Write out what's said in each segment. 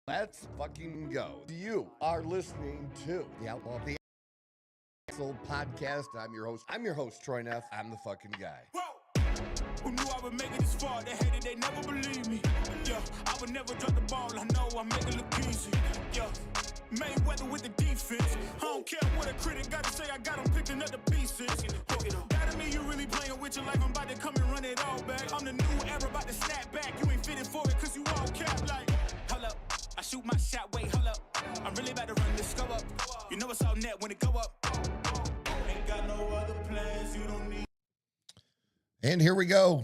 Let's fucking go. You are listening to the Outlaw the Axel podcast. I'm your host, Troy Neff. I'm the fucking guy. Whoa. Who knew I would make it this far? They hated, they never believed me. Yeah, I would never drop the ball. I know I make it look easy. Yeah, Mayweather with the defense. I don't care what a critic got to say. I got them picking up the pieces. That to me, you really playing with your life. I'm about to come and run it all back. I'm the new era, about to snap back. You ain't fitting for it, cause you all cap like. Hold up, I shoot my shot, wait, hold up. I'm really about to run this go up. You know it's all net when it go up. Ain't got no other plans, you don't need. And here we go.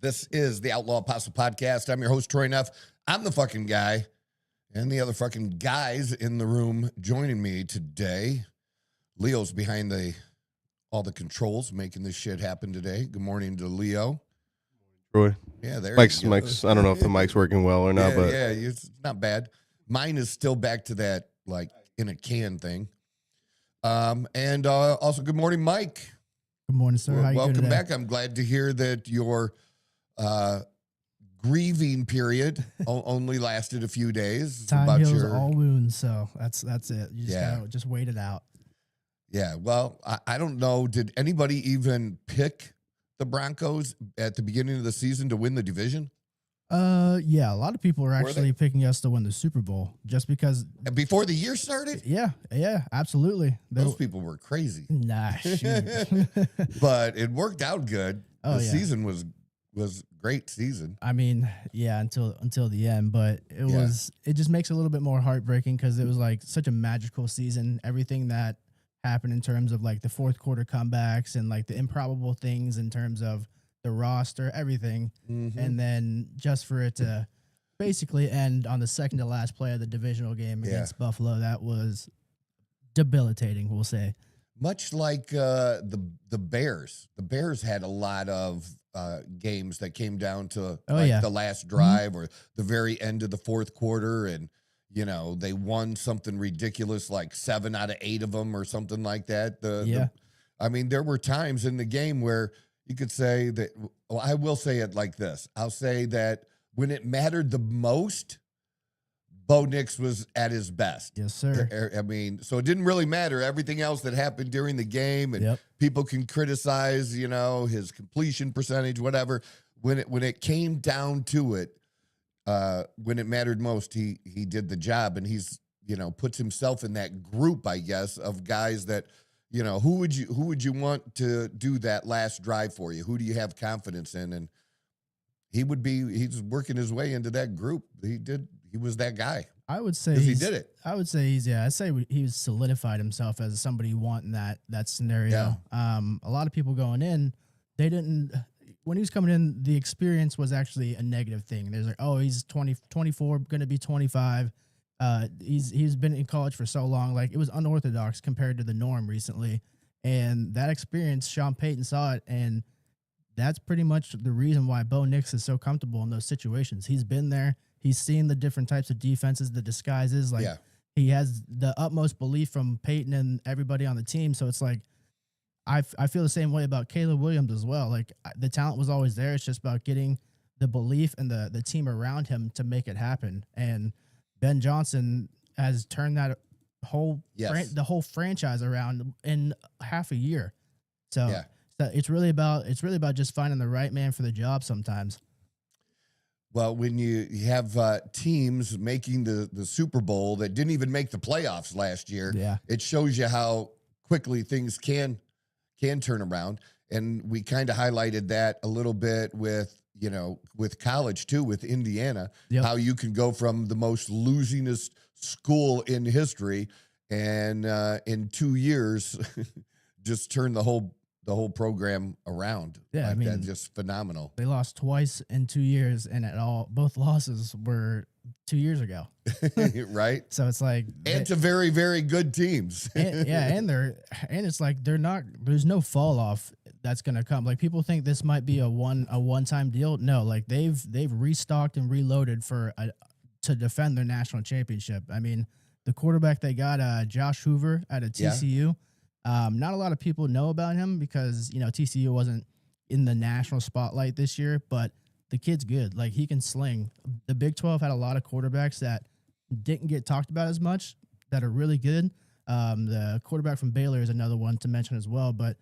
This is the Outlaw Apostle podcast. I'm your host, Troy Neff. I'm the fucking guy. And the other fucking guys in the room joining me today. Leo's behind all the controls, making this shit happen today. Good morning to Leo. Troy. Yeah, there Mike's, you go. Mike's, I don't know if the mic's working well or not, but yeah, it's not bad. Mine is still back to that, like, in a can thing. And also, good morning, Mike. Good morning, sir. How you Welcome doing today? back. I'm glad to hear that your grieving period only lasted a few days. Time heals all wounds, so that's it. You just gotta just wait it out. Yeah, well, I don't know. Did anybody even pick the Broncos at the beginning of the season to win the division? Yeah, a lot of people are actually picking us to win the Super Bowl just because. And before the year started? Yeah, absolutely. Those people were crazy. Nah, shoot. But it worked out good. Oh, The yeah. season was great season. I mean, yeah, until the end, but it just makes it a little bit more heartbreaking because it was like such a magical season. Everything that happened in terms of like the fourth quarter comebacks and like the improbable things in terms of the roster, everything. Mm-hmm. And then just for it to basically end on the second to last play of the divisional game against Buffalo, that was debilitating, we'll say. Much like the Bears. The Bears had a lot of games that came down to the last drive or the very end of the fourth quarter, and you know they won something ridiculous like 7 out of 8 of them or something like that. I mean, there were times in the game where you could say that. Well, I will say it like this. I'll say that when it mattered the most, Bo Nix was at his best. Yes, sir. I mean, so it didn't really matter. Everything else that happened during the game, and people can criticize, you know, his completion percentage, whatever. When it came down to it, when it mattered most, he did the job, and he's, you know, puts himself in that group, I guess, of guys that, you know, who would you want to do that last drive for you? Who do you have confidence in? And he's working his way into that group. He was that guy. I would say he did it. I would say I'd say he's solidified himself as somebody wanting that scenario. Yeah. A lot of people going in, they didn't. When he was coming in, the experience was actually a negative thing. There's like, oh, he's 24, going to be 25. He's been in college for so long. Like, it was unorthodox compared to the norm recently. And that experience, Sean Payton saw it, and that's pretty much the reason why Bo Nix is so comfortable in those situations. He's been there. He's seen the different types of defenses, the disguises. Like, he has the utmost belief from Peyton and everybody on the team. So it's like, I feel the same way about Caleb Williams as well. Like, the talent was always there. It's just about getting the belief and the team around him to make it happen. And Ben Johnson has turned that the whole franchise around in half a year. So it's really about just finding the right man for the job sometimes. Well, when you have teams making the Super Bowl that didn't even make the playoffs last year, it shows you how quickly things can turn around. And we kind of highlighted that a little bit with college too, with Indiana, how you can go from the most losingest school in history and in 2 years just turn the whole program around. Yeah, like, I mean, that's just phenomenal. They lost twice in 2 years, and both losses were 2 years ago. Right? So it's like, and to very, very good teams. and it's like there's no fall off that's gonna come. Like, people think this might be a one-time deal. No, like they've restocked and reloaded to defend their national championship. I mean, the quarterback they got, Josh Hoover out of TCU. Not a lot of people know about him because, TCU wasn't in the national spotlight this year, but the kid's good. Like, he can sling. The Big 12 had a lot of quarterbacks that didn't get talked about as much that are really good. The quarterback from Baylor is another one to mention as well, but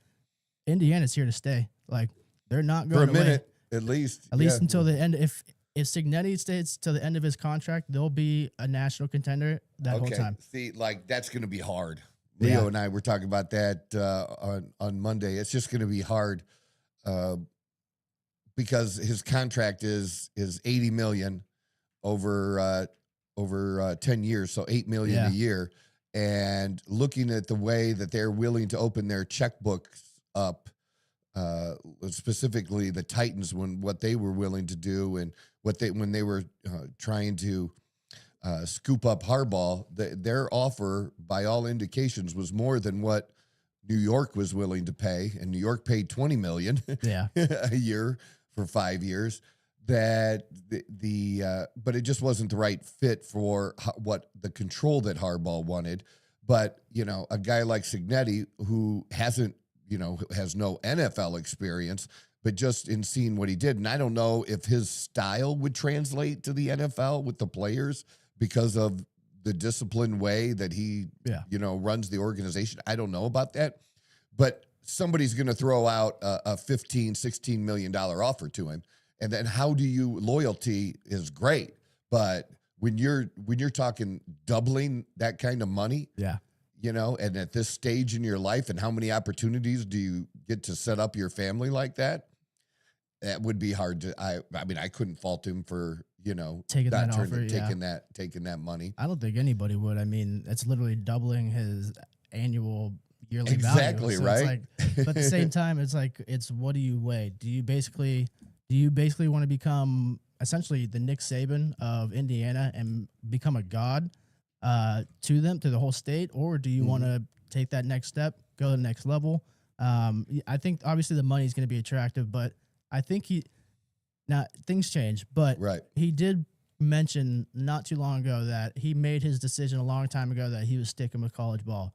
Indiana's here to stay. Like, they're not going for a minute, at least until the end. If Signetti stays till the end of his contract, they'll be a national contender that whole time. See, like, that's going to be hard. Leo and I were talking about that on Monday. It's just going to be hard because his contract is $80 million over 10 years, so $8 million a year. And looking at the way that they're willing to open their checkbooks up, specifically the Titans, what they were willing to do and when they were trying to scoop up Harbaugh, their offer, by all indications, was more than what New York was willing to pay, and New York paid $20 million a year for 5 years. But it just wasn't the right fit for what the control that Harbaugh wanted. But, a guy like Signetti, who has no NFL experience, but just in seeing what he did, and I don't know if his style would translate to the NFL with the players because of the disciplined way that he, runs the organization. I don't know about that, but somebody's going to throw out a $15, $16 million offer to him. And then loyalty is great, but when you're talking doubling that kind of money, and at this stage in your life, and how many opportunities do you get to set up your family like that? That would be hard to. I couldn't fault him for taking that offer, taking that money. I don't think anybody would. I mean, it's literally doubling his annual yearly exactly value. So right. But at the same time, it's what do you weigh? Do you basically want to become essentially the Nick Saban of Indiana and become a god to the whole state, or do you want to take that next step, go to the next level? I think obviously the money is going to be attractive, but I think things change. But he did mention not too long ago that he made his decision a long time ago that he was sticking with college ball.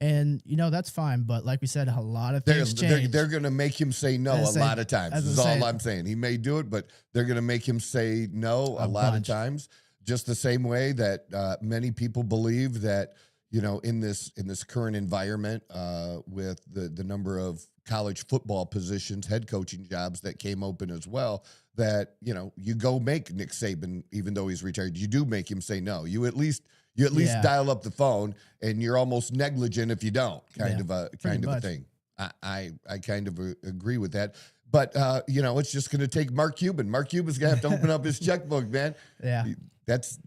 And, that's fine. But like we said, a lot of things change. They're going to make him say no a lot of times. This is all I'm saying. He may do it, but they're going to make him say no a lot of times. Just the same way that many people believe that, in this current environment with the number of college football positions, head coaching jobs that came open as well, that, you go make Nick Saban, even though he's retired, you do make him say no. You at least dial up the phone, and you're almost negligent if you don't, kind of a thing. I kind of agree with that. But, it's just going to take Mark Cuban. Mark Cuban's going to have to open up his checkbook, man. Yeah. That's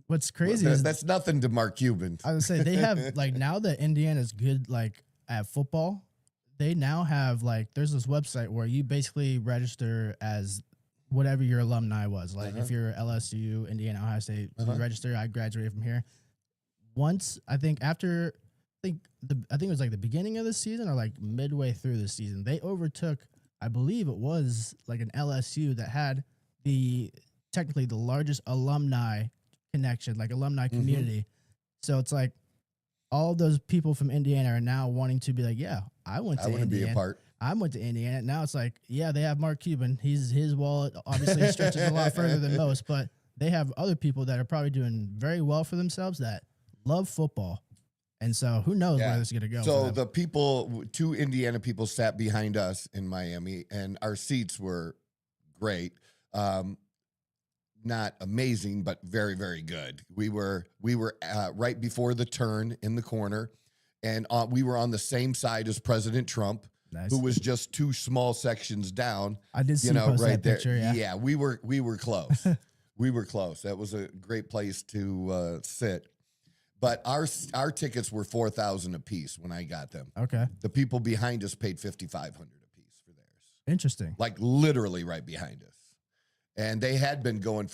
what's crazy is that's nothing to Mark Cuban. I would say they have, now that Indiana's good, at football, they now have, there's this website where you basically register as whatever your alumni was. If you're LSU, Indiana, Ohio State, you register, I graduated from here. Once, I think it was the beginning of the season or midway through the season, they overtook, I believe it was an LSU that had technically the largest alumni connection, alumni community. So it's all those people from Indiana are now wanting to be I went to Indiana. I want to be a part. I went to Indiana. Now it's they have Mark Cuban. His wallet obviously stretches a lot further than most, but they have other people that are probably doing very well for themselves that love football. And so who knows where this is going to go. So the two Indiana people sat behind us in Miami, and our seats were great. Not amazing, but very, very good. We were right before the turn in the corner, and we were on the same side as President Trump, who was just two small sections down. I did see right that there. Picture, yeah, we were close. We were close. That was a great place to sit. But our tickets were $4,000 a piece when I got them. Okay. The people behind us paid $5,500 a piece for theirs. Interesting. Literally right behind us. And they had been going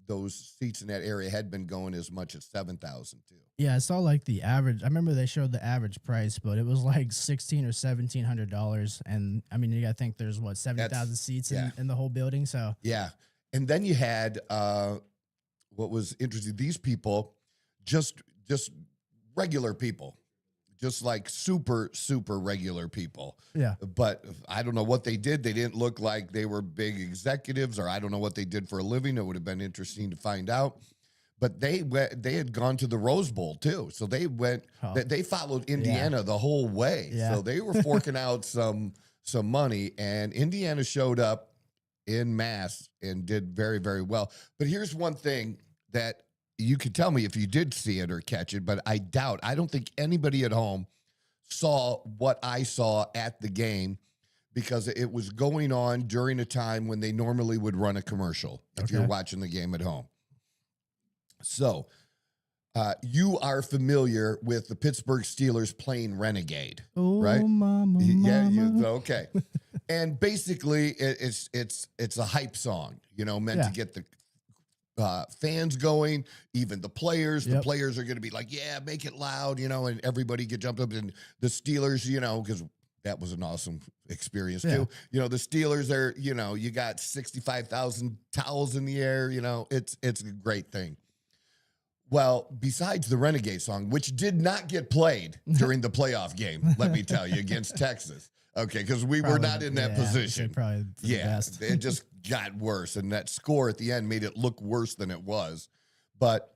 those seats in that area had been going as much as $7,000 too. Yeah, I saw the average. I remember they showed the average price, but it was $1,600 or $1,700. And I mean, you got to think there's 70,000 seats in the whole building. So yeah, and then you had what was interesting. These people, just regular people, just like super, super regular people. Yeah. But I don't know what they did. They didn't look like they were big executives, or I don't know what they did for a living. It would have been interesting to find out. But they had gone to the Rose Bowl too. So they went, they followed Indiana the whole way. Yeah. So they were forking out some money, and Indiana showed up in mass and did very, very well. But here's one thing that you could tell me if you did see it or catch it, but I doubt. I don't think anybody at home saw what I saw at the game, because it was going on during a time when they normally would run a commercial if you're watching the game at home. So you are familiar with the Pittsburgh Steelers playing Renegade, right? Mama, yeah, mama. okay. And basically it's a hype song, meant to get the fans going, even the players. The players are going to be like, yeah, make it loud, and everybody get jumped up. And the Steelers, because that was an awesome experience too. The Steelers are, you got 65,000 towels in the air. It's a great thing. Well, besides the Renegade song, which did not get played during the playoff game, let me tell you, against Texas. Okay, because we were not in that position. Probably the best. It just got worse, and that score at the end made it look worse than it was. But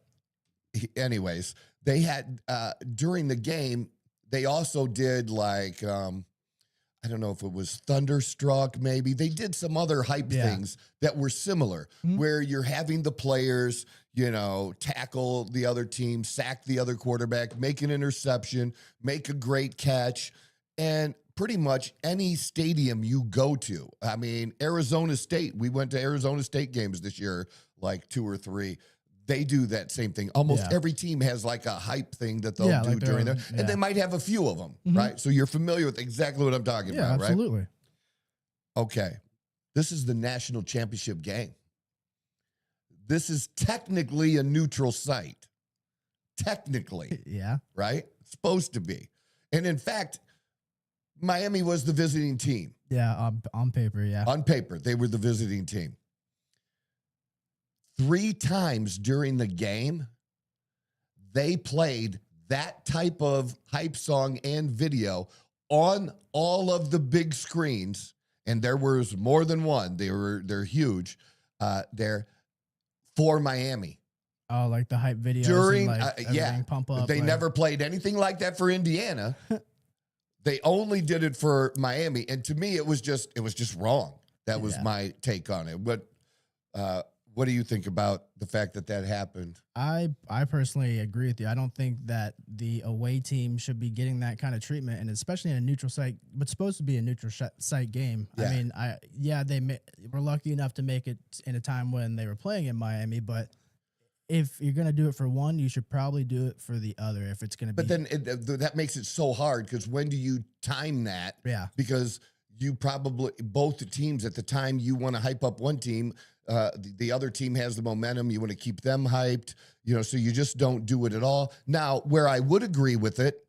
anyways, they had during the game, they also did like I don't know if it was Thunderstruck, maybe. They did some other hype things that were similar, where you're having the players, tackle the other team, sack the other quarterback, make an interception, make a great catch, and pretty much any stadium you go to. I mean, Arizona State, we went to Arizona State games this year, like 2 or 3. They do that same thing. Almost every team has like a hype thing that they'll do during there. And they might have a few of them, right? So you're familiar with exactly what I'm talking about, right? Absolutely. Okay. This is the national championship game. This is technically a neutral site. Technically. Yeah. Right? It's supposed to be. And in fact, Miami was the visiting team. Yeah, on paper, yeah. On paper, they were the visiting team. 3 times during the game, they played that type of hype song and video on all of the big screens, and there was more than one. They're huge. There for Miami. Oh, like the hype videos During and like pump up. They never played anything like that for Indiana. They only did it for Miami, and to me, it was just wrong. That was my take on it. But what do you think about the fact that happened? I personally agree with you. I don't think that the away team should be getting that kind of treatment, and especially in a neutral site, what's supposed to be a neutral site game. Yeah. I mean, they were lucky enough to make it in a time when they were playing in Miami, but if you're going to do it for one, you should probably do it for the other if it's going to be. But then that makes it so hard, because when do you time that? Yeah. Because you probably, both teams at the time, you want to hype up one team. The other team has the momentum. You want to keep them hyped, so you just don't do it at all. Now, where I would agree with it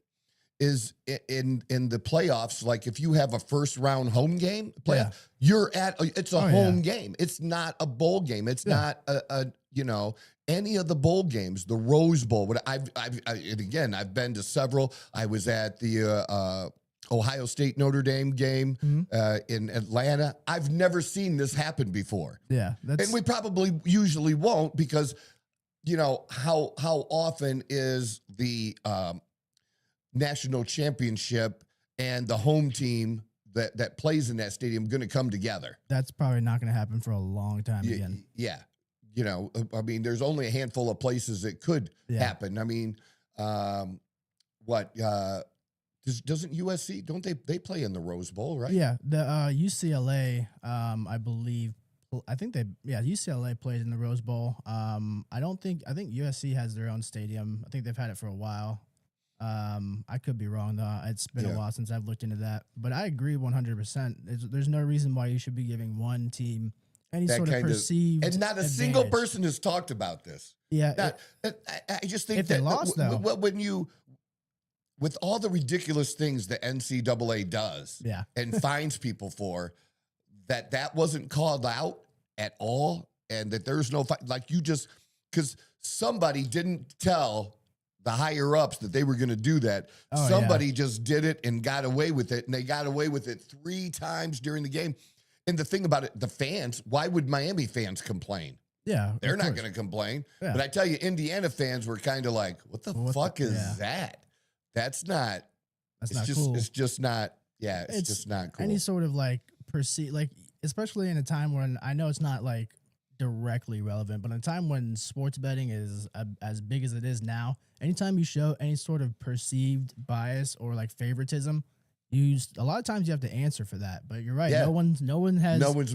is in the playoffs, like if you have a first round home game, it's a home game. It's not a bowl game. It's not any of the bowl games, the Rose Bowl. I've been to several. I was at the Ohio State Notre Dame game in Atlanta. I've never seen this happen before. Yeah. And we probably usually won't, because, how often is the national championship and the home team that plays in that stadium going to come together? That's probably not going to happen for a long time again. Yeah. I mean, there's only a handful of places it could happen. I mean, doesn't USC, don't they play in the Rose Bowl, right? Yeah, the UCLA, I think UCLA plays in the Rose Bowl. I think USC has their own stadium. I think they've had it for a while. I could be wrong though. It's been a while since I've looked into that, but I agree 100%. There's no reason why you should be giving one team any sort of perceived and not a single person has talked about this. Yeah. I just think if they lost though, with all the ridiculous things the NCAA does and fines people for, that wasn't called out at all, and that there's no fight. Like, because somebody didn't tell the higher ups that they were going to do that. Oh, Somebody just did it and got away with it, and they got away with it 3 times during the game. And the thing about it, the fans, why would Miami fans complain? Yeah. They're not going to complain. Yeah. But I tell you, Indiana fans were kind of like, what the fuck is that? That's not cool. It's just not, it's just not cool. Any sort of like especially in a time when I know it's not like directly relevant, but in a time when sports betting is as big as it is now, anytime you show any sort of perceived bias or like favoritism, a lot of times you have to answer for that. But you're right. Yeah. No one's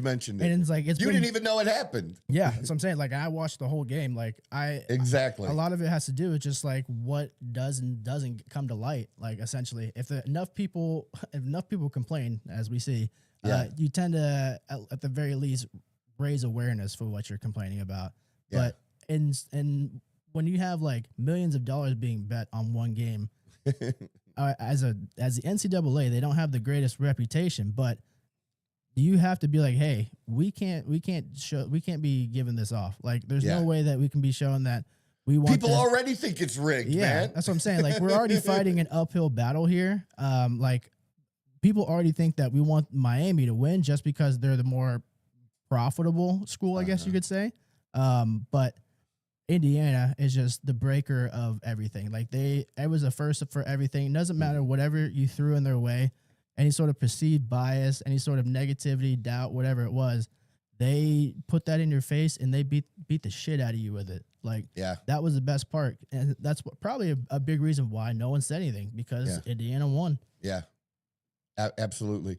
mentioned it. And it's like, you didn't even know it happened. Yeah. That's what I'm saying. Like I watched the whole game. Like exactly. A lot of it has to do with just like what does and doesn't come to light. Like essentially, if enough people complain, as we see, you tend to at the very least raise awareness for what you're complaining about. Yeah. But and when you have like millions of dollars being bet on one game, as the NCAA, they don't have the greatest reputation, but you have to be like, hey, we can't be giving this off. Like, there's no way that we can be showing that we want. People already think it's rigged, man. That's what I'm saying. Like, we're already fighting an uphill battle here. Like, people already think that we want Miami to win just because they're the more profitable school, I guess you could say. But Indiana is just the breaker of everything. Like it was a first for everything. It doesn't matter whatever you threw in their way, any sort of perceived bias, any sort of negativity, doubt, whatever it was, they put that in your face and they beat the shit out of you with it. Like, that was the best part. And that's probably a big reason why no one said anything, because Indiana won. Yeah, absolutely.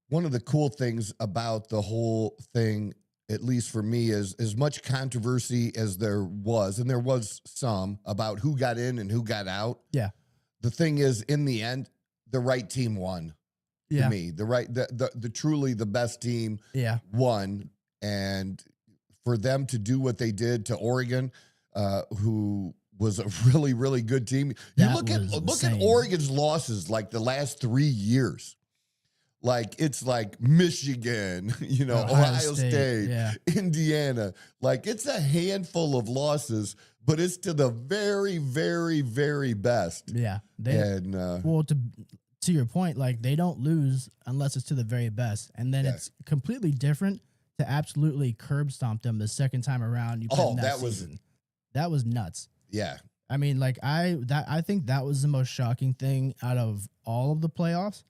One of the cool things about the whole thing, at least for me, is as much controversy as there was, and there was some about who got in and who got out. Yeah. The thing is, in the end, the right team won. To me, the truly the best team won. And for them to do what they did to Oregon, who was a really, really good team. You look at Oregon's losses like the last 3 years. Like, it's like Michigan, Ohio State, Indiana. Like, it's a handful of losses, but it's to the very, very, very best. Yeah. To your point, like, they don't lose unless it's to the very best. And then it's completely different to absolutely curb stomp them the second time around. That was nuts. Yeah. I mean, like, I think that was the most shocking thing out of all of the playoffs.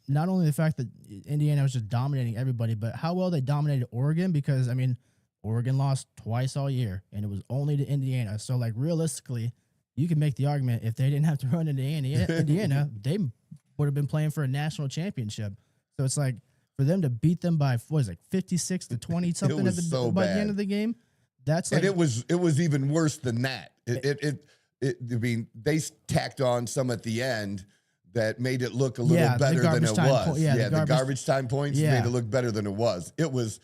Not only the fact that Indiana was just dominating everybody, but how well they dominated Oregon, because, I mean, Oregon lost twice all year, and it was only to Indiana. So, like, realistically, you can make the argument if they didn't have to run into Indiana, they would have been playing for a national championship. So it's like, for them to beat them by, 56 to 20 something by the end of the game, that's like, and it was even worse than that. I mean, they tacked on some at the end that made it look a little better than it was. The garbage time points made it look better than it was. It was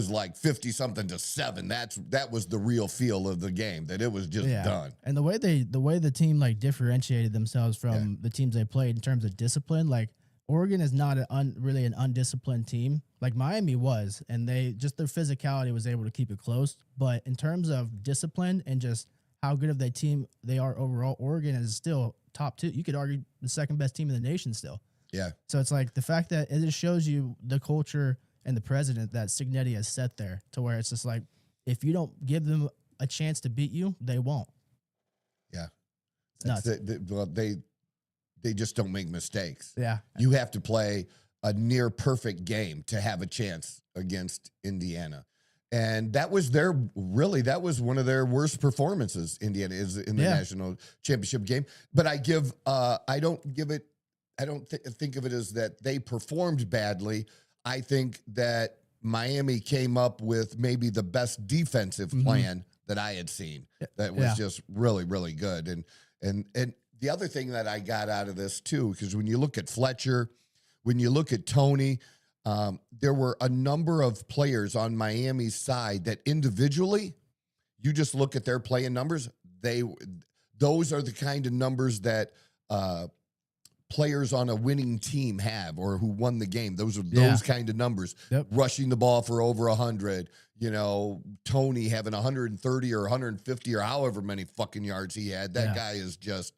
like 50-something to 7. That was the real feel of the game, that it was just done. And the way the team like differentiated themselves from the teams they played in terms of discipline, like Oregon is not really an undisciplined team. Like Miami was, and their physicality was able to keep it close. But in terms of discipline and just how good of a team they are overall, Oregon is still top 2. You could argue the second best team in the nation still. Yeah. So it's like the fact that it just shows you the culture and the president that Signetti has set there, to where it's just like, if you don't give them a chance to beat you, they won't. Yeah. It's nuts. They just don't make mistakes. Yeah. You have to play a near perfect game to have a chance against Indiana. And that was one of their worst performances, Indiana, is in the national championship game. But I don't think of it as that they performed badly. I think that Miami came up with maybe the best defensive plan that I had seen. That was just really, really good. And the other thing that I got out of this too, because when you look at Fletcher, when you look at Tony, there were a number of players on Miami's side that individually, you just look at their playing numbers, those are the kind of numbers that players on a winning team have, or who won the game. Those are those kind of numbers. Yep. Rushing the ball for over 100. Tony having 130 or 150 or however many fucking yards he had. That guy is just,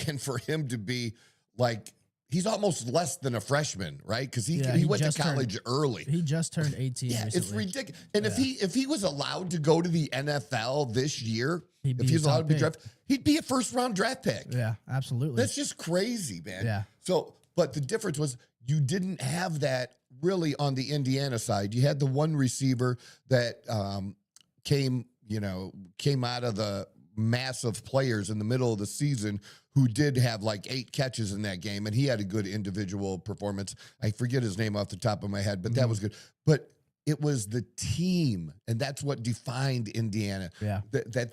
and for him to be like, he's almost less than a freshman, right? Because he went to college early. He just turned 18. Yeah, recently. It's ridiculous. And if he was allowed to go to the NFL this year, if he's allowed to be drafted, he'd be a first-round draft pick. Yeah, absolutely. That's just crazy, man. Yeah. So, but the difference was you didn't have that really on the Indiana side. You had the one receiver that came out of the mass of players in the middle of the season who did have like 8 catches in that game, and he had a good individual performance. I forget his name off the top of my head, but that was good. But it was the team, and that's what defined Indiana. Yeah. That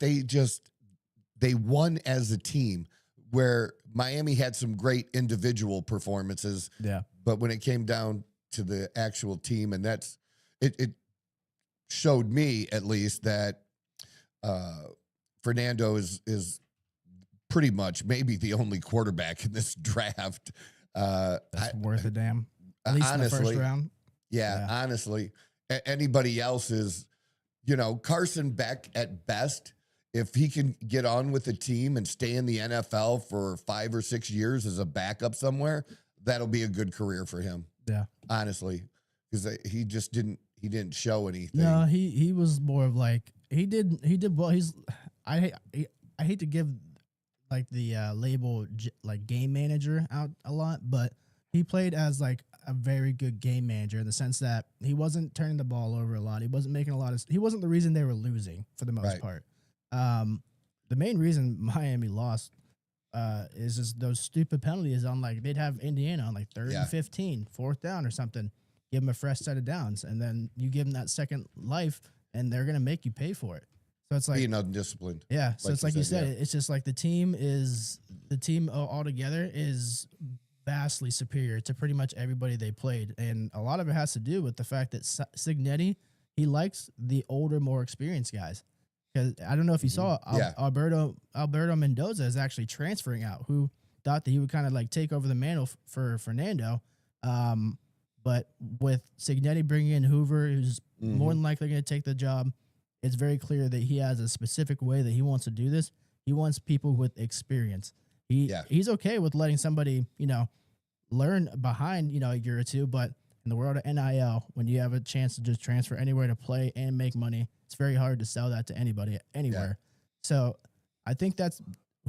they won as a team, where Miami had some great individual performances. Yeah. But when it came down to the actual team, and that's it showed me at least that Fernando is pretty much maybe the only quarterback in this draft. That's worth a damn. At least honestly, in the first round. Yeah, honestly. Anybody else is, Carson Beck at best, if he can get on with the team and stay in the NFL for 5 or 6 years as a backup somewhere, that'll be a good career for him. Yeah. Honestly. Because he just didn't show anything. No, he was more of like, he did well. I hate to give like the label like game manager out a lot, but he played as like a very good game manager in the sense that he wasn't turning the ball over a lot. He wasn't making he wasn't the reason they were losing for the most part. The main reason Miami lost is just those stupid penalties on like, they'd have Indiana on like 3rd and 15, 4th down or something, give them a fresh set of downs, and then you give them that second life and they're going to make you pay for it. So it's like being undisciplined. Yeah. So it's like you said, it's just like the team altogether is vastly superior to pretty much everybody they played. And a lot of it has to do with the fact that Signetti, he likes the older, more experienced guys. Because I don't know if you saw Alberto Mendoza is actually transferring out, who thought that he would kind of like take over the mantle for Fernando. But with Signetti bringing in Hoover, who's more than likely going to take the job, it's very clear that he has a specific way that he wants to do this. He wants people with experience. He's okay with letting somebody, learn behind, a year or two. But in the world of NIL, when you have a chance to just transfer anywhere to play and make money, it's very hard to sell that to anybody anywhere. Yeah. So I think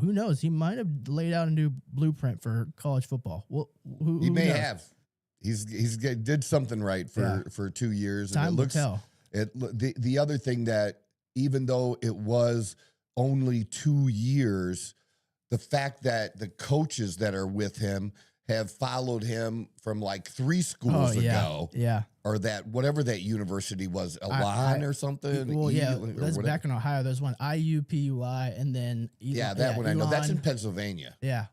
who knows? He might have laid out a new blueprint for college football. Well, who may knows? have. He's did something right for 2 years. Time and will tell. The other thing that, even though it was only 2 years, the fact that the coaches that are with him have followed him from like 3 schools ago. Yeah. Or that, whatever that university was, Ilhan or something. Well, that's back in Ohio. There's one IUPUI, and then that one I know. That's in Pennsylvania. Yeah.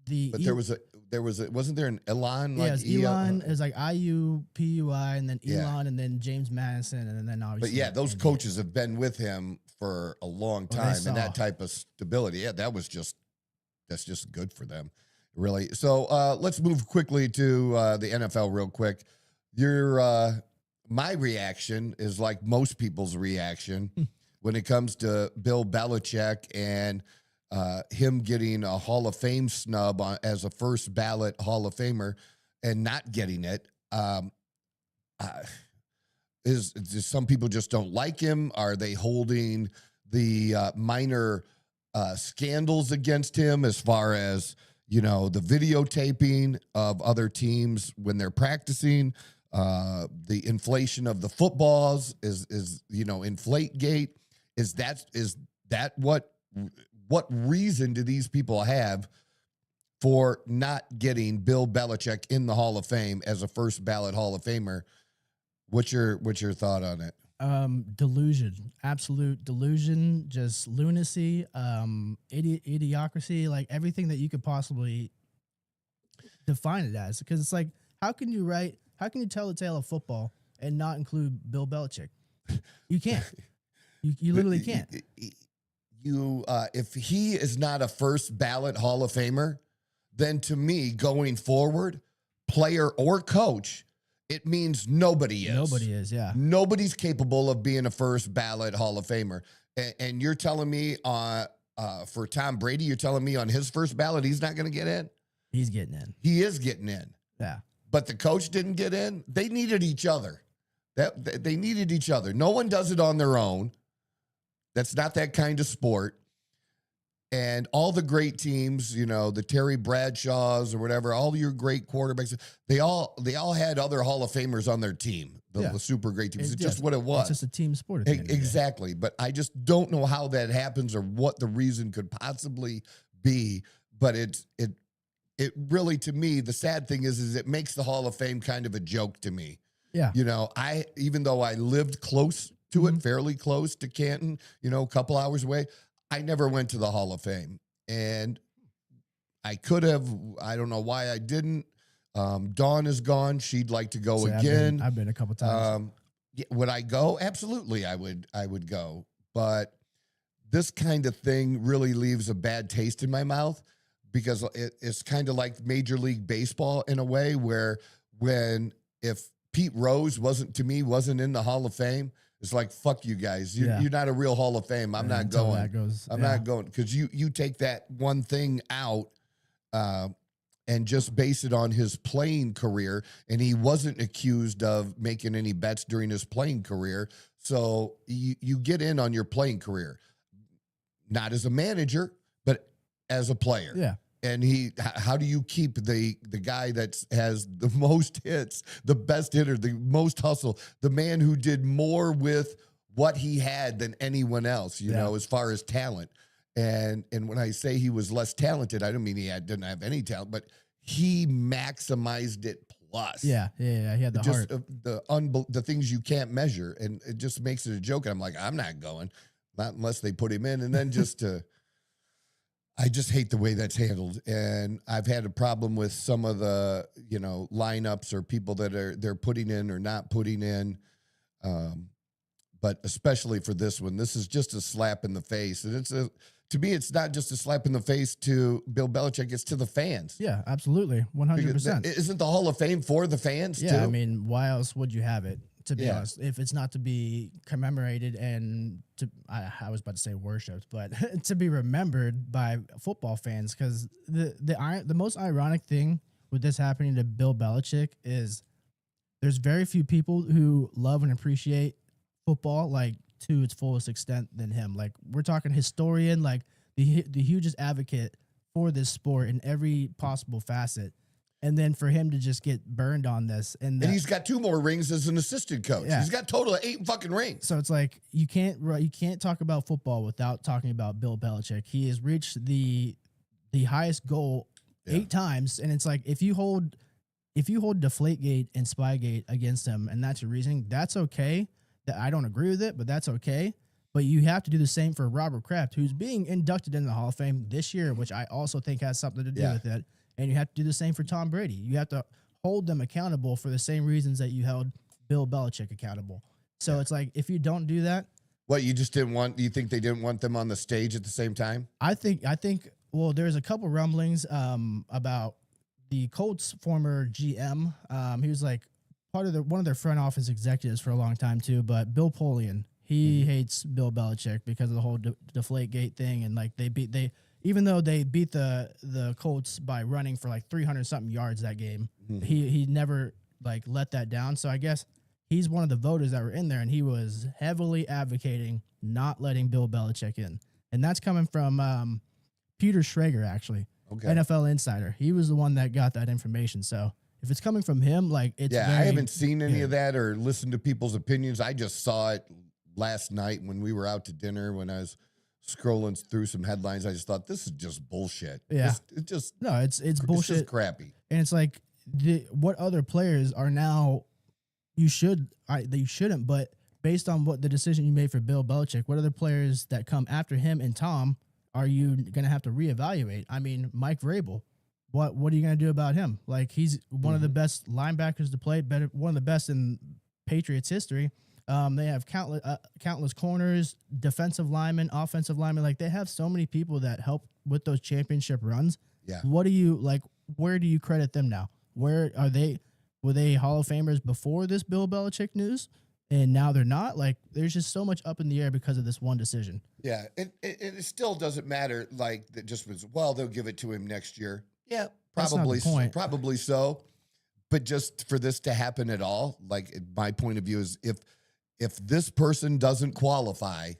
There was a wasn't there an Ilhan? Yeah, Ilhan is like IUPUI, and then Elon, and then James Madison, and then obviously. But those coaches have been with him for a long time, and that type of stability. Yeah, that's just good for them, really. So let's move quickly to the NFL real quick. My reaction is like most people's reaction when it comes to Bill Belichick and him getting a Hall of Fame snub as a first ballot Hall of Famer and not getting it. Is some people just don't like him? Are they holding the minor scandals against him as far as, the videotaping of other teams when they're practicing, the inflation of the footballs is Inflategate? Is that what reason do these people have for not getting Bill Belichick in the Hall of Fame as a first ballot Hall of Famer? What's your thought on it? Delusion, absolute delusion, just lunacy, idiocracy, like everything that you could possibly define it as. Because it's like, how can you tell the tale of football and not include Bill Belichick? You can't. You literally can't. if he is not a first ballot Hall of Famer, then to me, going forward, player or coach, it means nobody is. Nobody is, yeah. Nobody's capable of being a first ballot Hall of Famer. And you're telling me for Tom Brady, you're telling me on his first ballot, he's not going to get in? He's getting in. He is getting in. Yeah. But the coach didn't get in. They needed each other. They needed each other. No one does it on their own. That's not that kind of sport. And all the great teams, the Terry Bradshaws or whatever, all your great quarterbacks, they all had other Hall of Famers on their team, the super great teams. It's just what it was. It's just a team sport. At the end of the day. Exactly. But I just don't know how that happens or what the reason could possibly be. But it really, to me, the sad thing is it makes the Hall of Fame kind of a joke to me. Yeah. Even though I lived close to it, fairly close to Canton, a couple hours away, I never went to the Hall of Fame. And I could have. I don't know why I didn't. Dawn is gone. She'd like to go again. I've been a couple times. Would I go? Absolutely, I would go. But this kind of thing really leaves a bad taste in my mouth because it's kind of like Major League Baseball in a way where if Pete Rose wasn't in the Hall of Fame, it's like, fuck you guys. You're not a real Hall of Fame. I'm not going. I'm not going because you take that one thing out and just base it on his playing career. And he wasn't accused of making any bets during his playing career. So you get in on your playing career, not as a manager, but as a player. Yeah. And how do you keep the guy that has the most hits, the best hitter, the most hustle, the man who did more with what he had than anyone else, as far as talent. And when I say he was less talented, I don't mean didn't have any talent, but he maximized it plus. Yeah. He had the heart. The things you can't measure, and it just makes it a joke. And I'm like, I'm not going, not unless they put him in, and then I just hate the way that's handled. And I've had a problem with some of the, lineups or people that they're putting in or not putting in. But especially for this one, this is just a slap in the face. And to me, it's not just a slap in the face to Bill Belichick, it's to the fans. Yeah, absolutely. 100%. Isn't the Hall of Fame for the fans too? Yeah, I mean, why else would you have it? To be honest, if it's not to be commemorated and I was about to say worshipped, but to be remembered by football fans, because the most ironic thing with this happening to Bill Belichick is there's very few people who love and appreciate football like to its fullest extent than him. Like we're talking historian, like the hugest advocate for this sport in every possible facet. And then for him to just get burned on this. And he's got 2 more rings as an assistant coach. Yeah. He's got a total of 8 fucking rings. So it's like you can't talk about football without talking about Bill Belichick. He has reached the highest goal 8 times. And it's like if you hold Deflategate and Spygate against him and that's your reasoning, that's okay. That I don't agree with it, but that's okay. But you have to do the same for Robert Kraft, who's being inducted into the Hall of Fame this year, which I also think has something to do with it. And you have to do the same for Tom Brady. You have to hold them accountable for the same reasons that you held Bill Belichick accountable. So it's like, if you don't do that. What, you just didn't want, you think they didn't want them on the stage at the same time? I think, well, there's a couple rumblings about the Colts former GM. He was like one of their front office executives for a long time too, but Bill Polian, he hates Bill Belichick because of the whole Deflategate thing. And like even though they beat the Colts by running for like 300 something yards that game, he never like let that down. So I guess he's one of the voters that were in there, and he was heavily advocating not letting Bill Belichick in. And that's coming from Peter Schrager, actually, NFL Insider. He was the one that got that information. So if it's coming from him, like it's I haven't seen any of that or listened to people's opinions. I just saw it last night when we were out to dinner when I was scrolling through some headlines. I just thought, this is just bullshit. Yeah. It's bullshit. It's just crappy. And it's like, what other players are now, you shouldn't, but based on what the decision you made for Bill Belichick, what other players that come after him and Tom are you going to have to reevaluate? I mean, Mike Vrabel, what are you going to do about him? Like, he's one of the best linebackers to play, one of the best in Patriots history. They have countless corners, defensive linemen, offensive linemen. Like, they have so many people that help with those championship runs. Yeah. What do you like? Where do you credit them now? Where are they? Were they Hall of Famers before this Bill Belichick news? And now they're not? Like, there's just so much up in the air because of this one decision. Yeah, and it still doesn't matter. Like, that just was, well, they'll give it to him next year. Yeah, probably so. But just for this to happen at all, like, my point of view is if this person doesn't qualify,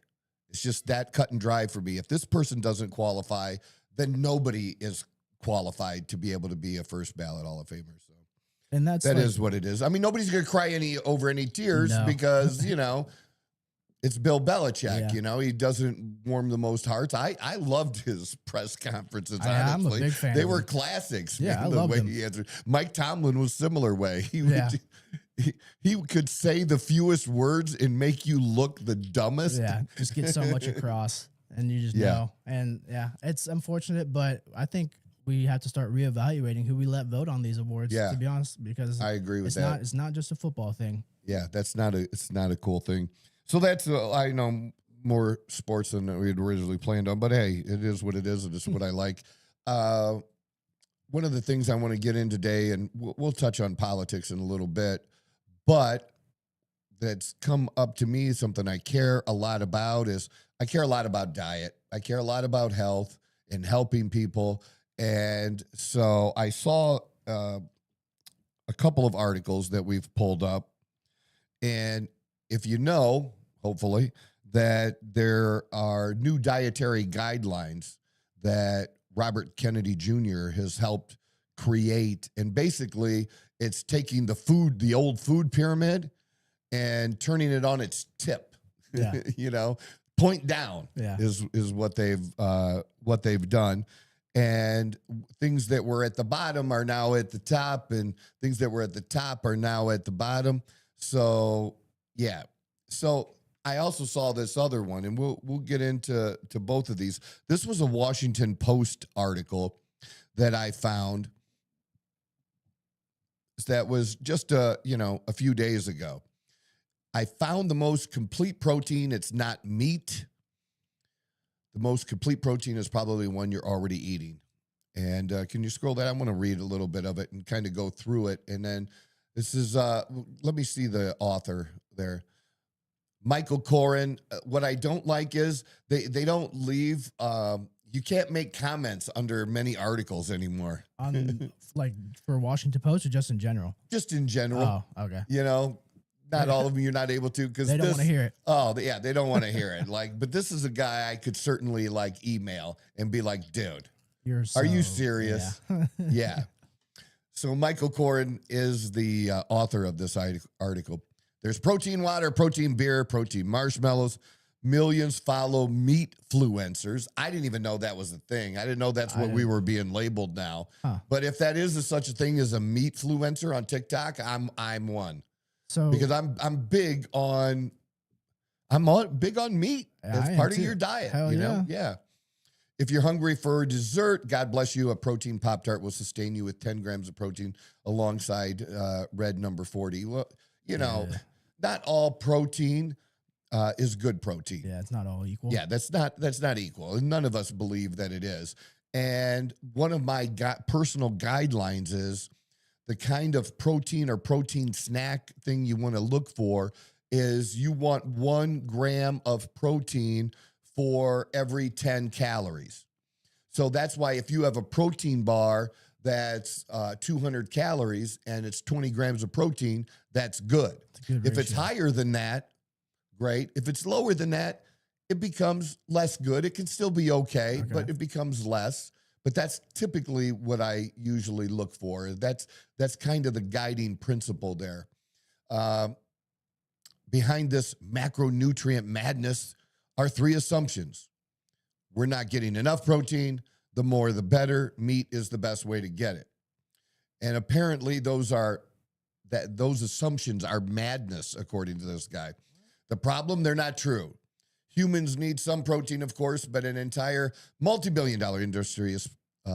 it's just that cut and dry for me. If this person doesn't qualify, then nobody is qualified to be able to be a first ballot Hall of Famer. So. And that is what it is. I mean, nobody's going to cry over any tears because, it's Bill Belichick. Yeah. He doesn't warm the most hearts. I loved his press conferences, honestly. I'm a big fan. They were classics. Yeah, man, I love them. He answered. Mike Tomlin was similar way. He could say the fewest words and make you look the dumbest. Yeah, just get so much across, and you just know. And, it's unfortunate, but I think we have to start reevaluating who we let vote on these awards, to be honest, because I agree with that. It's not just a football thing. Yeah, it's not a cool thing. So that's, I know more sports than we had originally planned on, but hey, it is what it is. It is what I like. One of the things I want to get in today, and we'll touch on politics in a little bit, but that's come up to me, something I care a lot about is I care a lot about diet. I care a lot about health and helping people. And so I saw a couple of articles that we've pulled up. And if you know, hopefully, that there are new dietary guidelines that Robert Kennedy Jr. has helped create. And basically, it's taking the old food pyramid and turning it on its tip. Yeah. Point down is what they've done. And things that were at the bottom are now at the top, and things that were at the top are now at the bottom. So, yeah. So I also saw this other one, and we'll get into both of these. This was a Washington Post article that I found that was just a few days ago. I found the most complete protein. It's not meat. The most complete protein is probably one you're already eating. And can you scroll that? I want to read a little bit of it and kind of go through it. And then this is, let me see the author there. Michael Corrin. What I don't like is they don't leave, you can't make comments under many articles anymore. On, like, for Washington Post or just in general? Just in general. Oh, okay. Not all of them you're not able to because they don't want to hear it. Oh, yeah, they don't want to hear it. But this is a guy I could certainly email and be like, dude, are you serious? Yeah. So Michael Corrin is the author of this article. There's protein water, protein beer, protein marshmallows. Millions follow meat-fluencers. I didn't even know that was a thing. I didn't know that's what we were being labeled now. Huh. But if that is such a thing as a meat-fluencer on TikTok, I'm one. So, because I'm big on meat as part of your diet. Hell yeah. Yeah. If you're hungry for dessert, God bless you. A protein Pop-Tart will sustain you with 10 grams of protein alongside red number 40. Well, not all protein is good protein. Yeah, it's not all equal. Yeah, that's not equal. And none of us believe that it is. And one of my personal guidelines is the kind of protein or protein snack thing you want to look for is you want 1 gram of protein for every 10 calories. So that's why if you have a protein bar that's 200 calories and it's 20 grams of protein, that's good. If it's higher than that, great. If it's lower than that, it becomes less good. It can still be okay, but it becomes less. But that's typically what I usually look for. That's kind of the guiding principle there. Behind this macronutrient madness are 3 assumptions. We're not getting enough protein. The more, the better. Meat is the best way to get it. And apparently those assumptions are madness, according to this guy. The problem, they're not true. Humans need some protein, of course, but an entire multi-billion-dollar industry is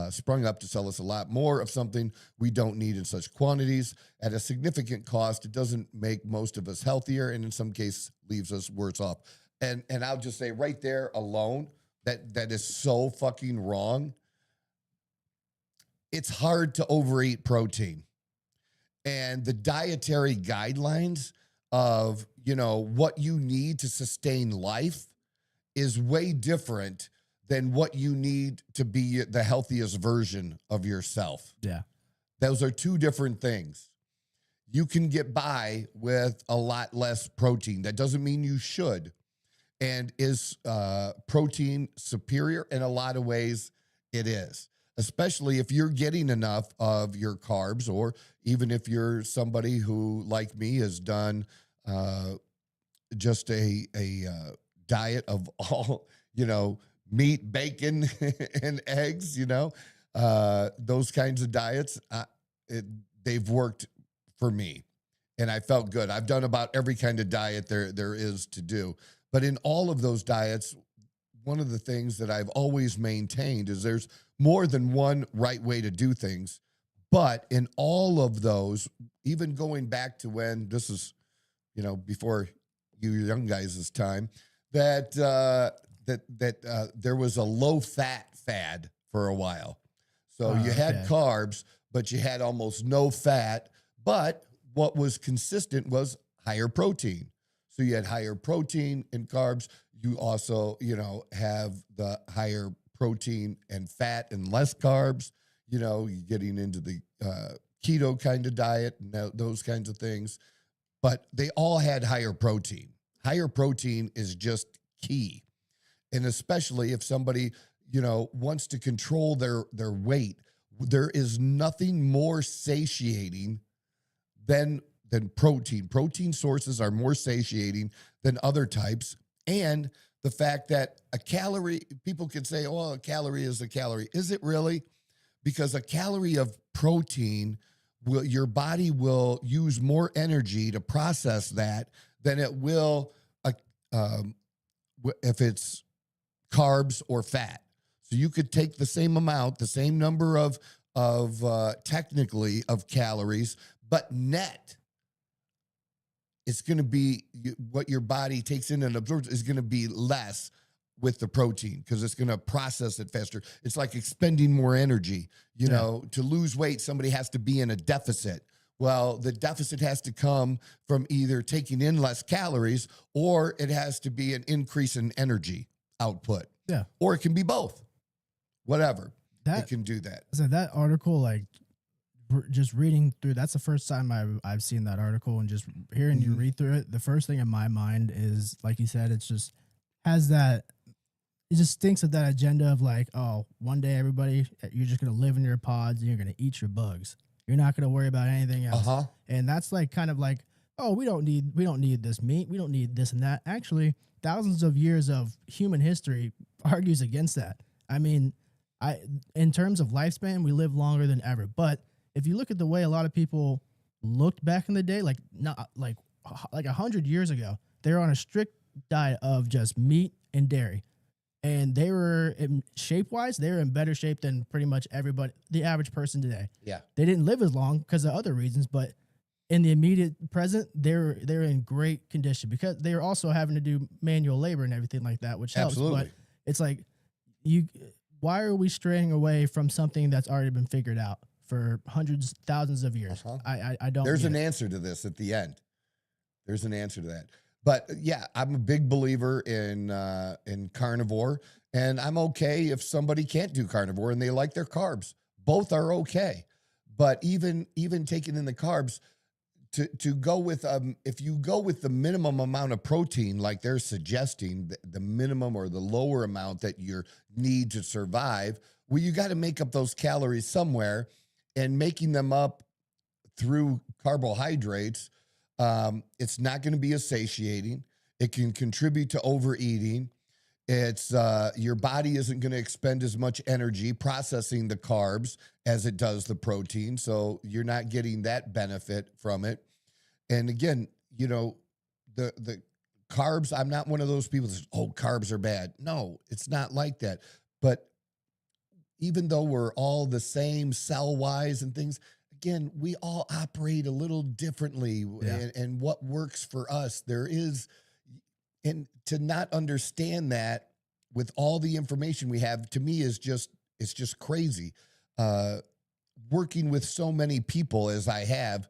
sprung up to sell us a lot more of something we don't need in such quantities at a significant cost. It doesn't make most of us healthier, and in some cases leaves us worse off. And I'll just say right there alone, that is so fucking wrong. It's hard to overeat protein. And the dietary guidelines of, what you need to sustain life is way different than what you need to be the healthiest version of yourself. Yeah. Those are two different things. You can get by with a lot less protein. That doesn't mean you should. And is protein superior? In a lot of ways, it is. Especially if you're getting enough of your carbs, or even if you're somebody who, like me, has done just a diet of all, meat, bacon, and eggs, those kinds of diets, they've worked for me. And I felt good. I've done about every kind of diet there is to do. But in all of those diets, one of the things that I've always maintained is there's more than one right way to do things. But in all of those, even going back to when this is, before you young guys' time, that there was a low fat fad for a while. So you had carbs, but you had almost no fat. But what was consistent was higher protein. So you had higher protein and carbs. You also, have the higher protein and fat and less carbs. You're getting into the keto kind of diet and those kinds of things. But they all had higher protein. Higher protein is just key. And especially if somebody, wants to control their weight, there is nothing more satiating than protein. Protein sources are more satiating than other types. And the fact that a calorie, people can say, oh, a calorie is a calorie. Is it really? Because a calorie of protein, your body will use more energy to process that than it will if it's carbs or fat. So you could take the same amount, the same number of technically of calories, but net, it's going to be what your body takes in and absorbs is going to be less with the protein because it's going to process it faster. It's like expending more energy. To lose weight, somebody has to be in a deficit. Well, the deficit has to come from either taking in less calories or it has to be an increase in energy output. Yeah. Or it can be both. Whatever. It can do that. So that article, just reading through, that's the first time I've seen that article, and just hearing you read through it, the first thing in my mind is, like you said, it just thinks of that agenda of one day everybody, you're just going to live in your pods and you're going to eat your bugs. You're not going to worry about anything else. And that's oh, we don't need this meat. We don't need this and that. Actually, thousands of years of human history argues against that. I mean, in terms of lifespan, we live longer than ever. But if you look at the way a lot of people looked back in the day, like 100 years ago, they were on a strict diet of just meat and dairy. And they were, shape-wise, they were in better shape than pretty much everybody, the average person today. Yeah. They didn't live as long because of other reasons, but in the immediate present, they're in great condition because they were also having to do manual labor and everything like that, which helps. Absolutely. But it's why are we straying away from something that's already been figured out for hundreds, thousands of years? I don't. There's an answer to this at the end. There's an answer to that. But yeah, I'm a big believer in carnivore, and I'm okay if somebody can't do carnivore and they like their carbs. Both are okay. But even taking in the carbs, to go with if you go with the minimum amount of protein, like they're suggesting, the minimum or the lower amount that you need to survive, well, you got to make up those calories somewhere, and making them up through carbohydrates, it's not going to be as satiating. It can contribute to overeating. It's your body isn't going to expend as much energy processing the carbs as it does the protein, so you're not getting that benefit from it. And again, the carbs, I'm not one of those people that says, oh, carbs are bad. No, it's not like that. But even though we're all the same cell-wise and things, again, we all operate a little differently, and what works for us. And to not understand that with all the information we have, to me, it's just crazy. Working with so many people as I have,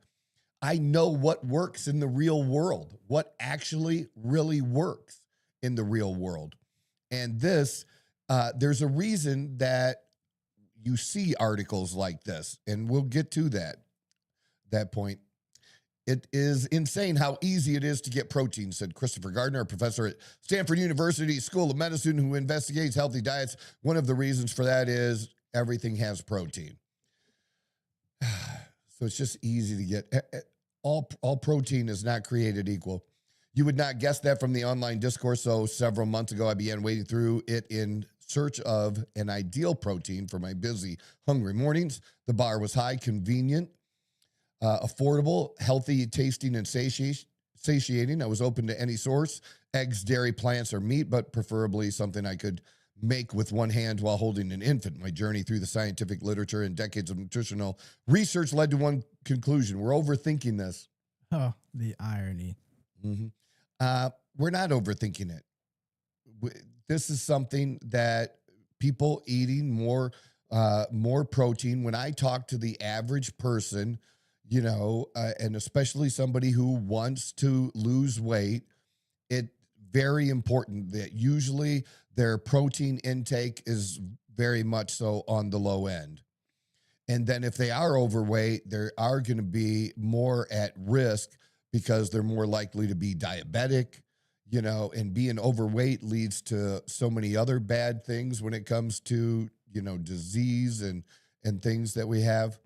I know what works in the real world, what actually really works in the real world. And this, there's a reason that you see articles like this, and we'll get to that point. It is insane how easy it is to get protein, said Christopher Gardner, a professor at Stanford University School of Medicine who investigates healthy diets. One of the reasons for that is everything has protein. So it's just easy to get. All protein is not created equal. You would not guess that from the online discourse. So several months ago, I began wading through it in search of an ideal protein for my busy, hungry mornings. The bar was high, convenient, affordable, healthy, tasting, and satiating. I was open to any source: eggs, dairy, plants, or meat, but preferably something I could make with one hand while holding an infant. My journey through the scientific literature and decades of nutritional research led to one conclusion: we're overthinking this. Oh, the irony. Mm-hmm. We're not overthinking it. This is something that people eating more protein. When I talk to the average person, and especially somebody who wants to lose weight, it's very important that usually their protein intake is very much so on the low end. And then if they are overweight, they are going to be more at risk because they're more likely to be diabetic, and being overweight leads to so many other bad things when it comes to, disease and things that we have.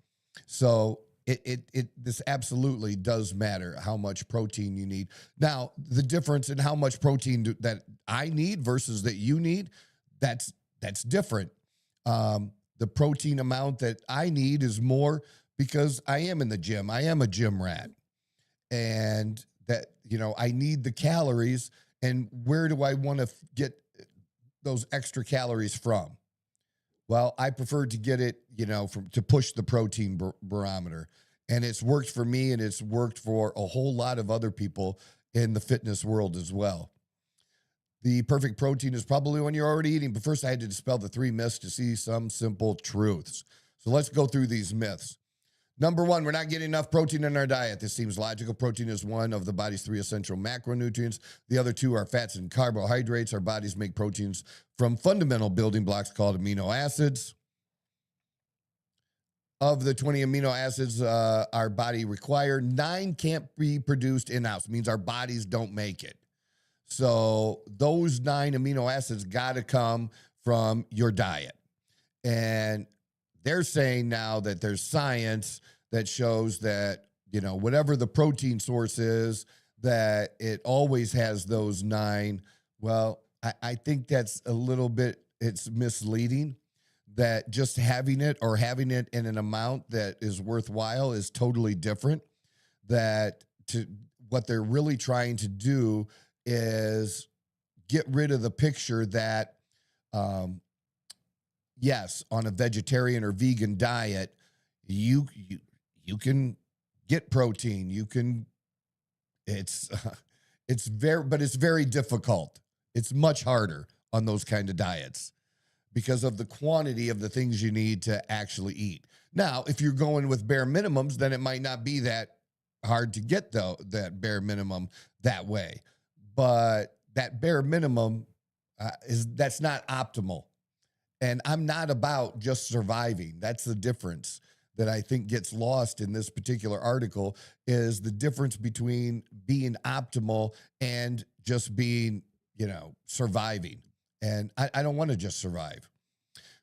So this absolutely does matter how much protein you need. Now, the difference in how much protein that I need versus that you need, that's different. The protein amount that I need is more because I am in the gym. I am a gym rat. And that, I need the calories. And where do I want to get those extra calories from? Well, I prefer to get it, to push the protein barometer. And it's worked for me, and it's worked for a whole lot of other people in the fitness world as well. The perfect protein is probably one you're already eating. But first, I had to dispel the 3 myths to see some simple truths. So let's go through these myths. Number 1, we're not getting enough protein in our diet. This seems logical. Protein is one of the body's 3 essential macronutrients. The other 2 are fats and carbohydrates. Our bodies make proteins from fundamental building blocks called amino acids. Of the 20 amino acids our body require, 9 can't be produced in-house. It means our bodies don't make it. So those 9 amino acids got to come from your diet. And they're saying now that there's science that shows that, whatever the protein source is, that it always has those 9. Well, I think that's a little bit, it's misleading, that just having it or having it in an amount that is worthwhile is totally different. That what they're really trying to do is get rid of the picture that, yes, on a vegetarian or vegan diet, you can get protein. You can, it's very difficult. It's much harder on those kind of diets because of the quantity of the things you need to actually eat. Now, if you're going with bare minimums, then it might not be that hard to get that bare minimum that way. But that bare minimum that's not optimal. And I'm not about just surviving. That's the difference that I think gets lost in this particular article, is the difference between being optimal and just being, surviving. And I don't want to just survive.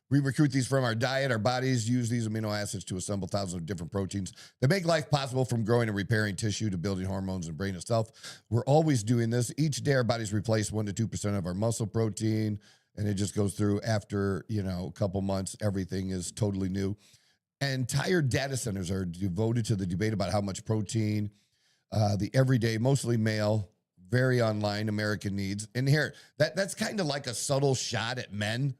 We recruit these from our diet. Our bodies use these amino acids to assemble thousands of different proteins that make life possible, from growing and repairing tissue to building hormones and brain itself. We're always doing this. Each day, our bodies replace 1 to 2% of our muscle protein. And it just goes through after, a couple months, everything is totally new. Entire data centers are devoted to the debate about how much protein the everyday, mostly male, very online American needs. And here, that's kind of like a subtle shot at men.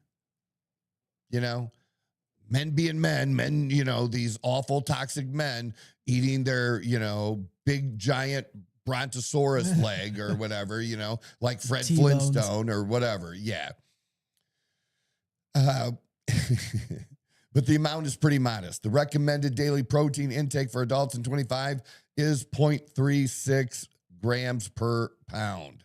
men being men, these awful toxic men eating their, big giant brontosaurus leg or whatever, like Fred T-bones. Flintstone or whatever. Yeah. But the amount is pretty modest. The recommended daily protein intake for adults in 25 is 0.36 grams per pound,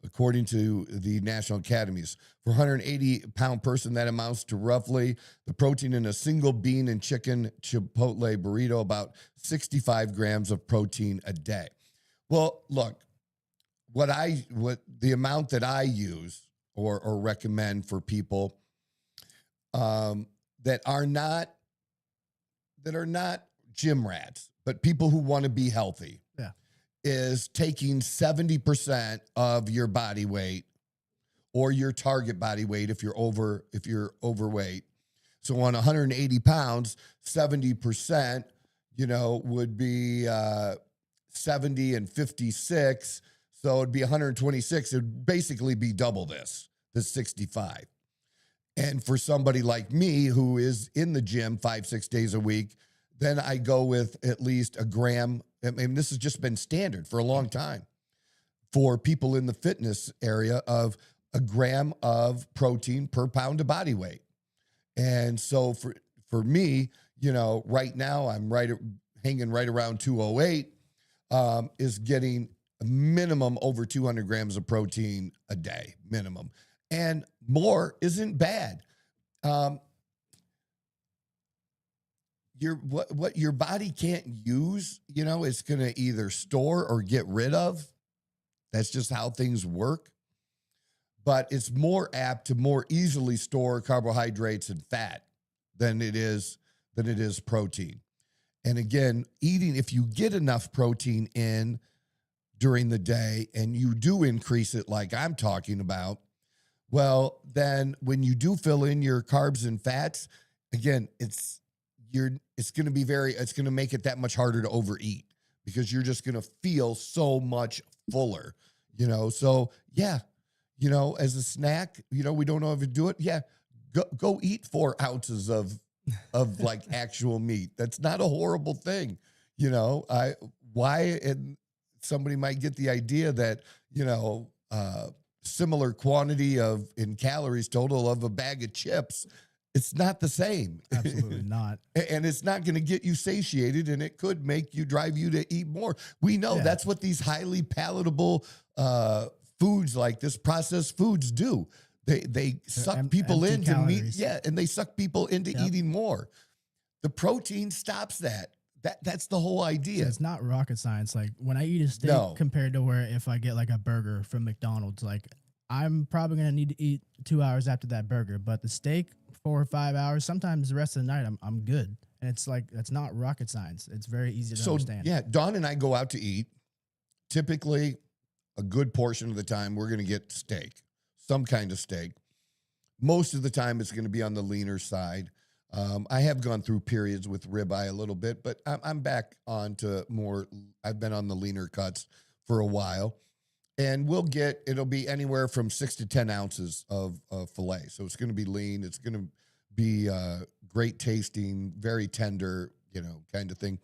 according to the National Academies. For a 180-pound person, that amounts to roughly the protein in a single bean and chicken chipotle burrito, about 65 grams of protein a day. Well, look, what the amount that I use or recommend for people that are not gym rats, but people who want to be healthy, is taking 70% of your body weight or your target body weight if you're overweight. So on 180 pounds, 70%, would be 70 and 56. So it'd be 126. It would basically be double this 65. And for somebody like me who is in the gym 5-6 days a week, then I go with at least a gram. I mean, this has just been standard for a long time for people in the fitness area of a gram of protein per pound of body weight. And so for me, right now I'm hanging right around 208, is getting a minimum over 200 grams of protein a day, minimum. And more isn't bad. What your body can't use, it's going to either store or get rid of. That's just how things work. But it's more apt to more easily store carbohydrates and fat than it is protein. And again, if you get enough protein in during the day and you do increase it like I'm talking about, well, then when you do fill in your carbs and fats, again, it's going to make it that much harder to overeat because you're just going to feel so much fuller, So yeah, as a snack, we don't know if you do it. Yeah, go eat 4 ounces of like actual meat. That's not a horrible thing, and somebody might get the idea that similar quantity in calories total of a bag of chips. It's not the same. Absolutely not. And it's not going to get you satiated, and it could drive you to eat more. We know that's what these highly palatable foods like this processed foods do. They suck people into calories. meat. Yeah, and they suck people into eating more. The protein stops that. That's the whole idea. So it's not rocket science. Like when I eat a steak compared to where if I get like a burger from McDonald's, like I'm probably going to need to eat 2 hours after that burger, but the steak 4 or 5 hours, sometimes the rest of the night I'm good. And it's like, that's not rocket science. It's very easy to understand. Yeah, Dawn and I go out to eat. Typically a good portion of the time we're going to get steak, some kind of steak. Most of the time it's going to be on the leaner side. I have gone through periods with ribeye a little bit, but I'm back on to more. I've been on the leaner cuts for a while, and it'll be anywhere from 6 to 10 ounces of filet. So it's going to be lean. It's going to be great tasting, very tender, kind of thing.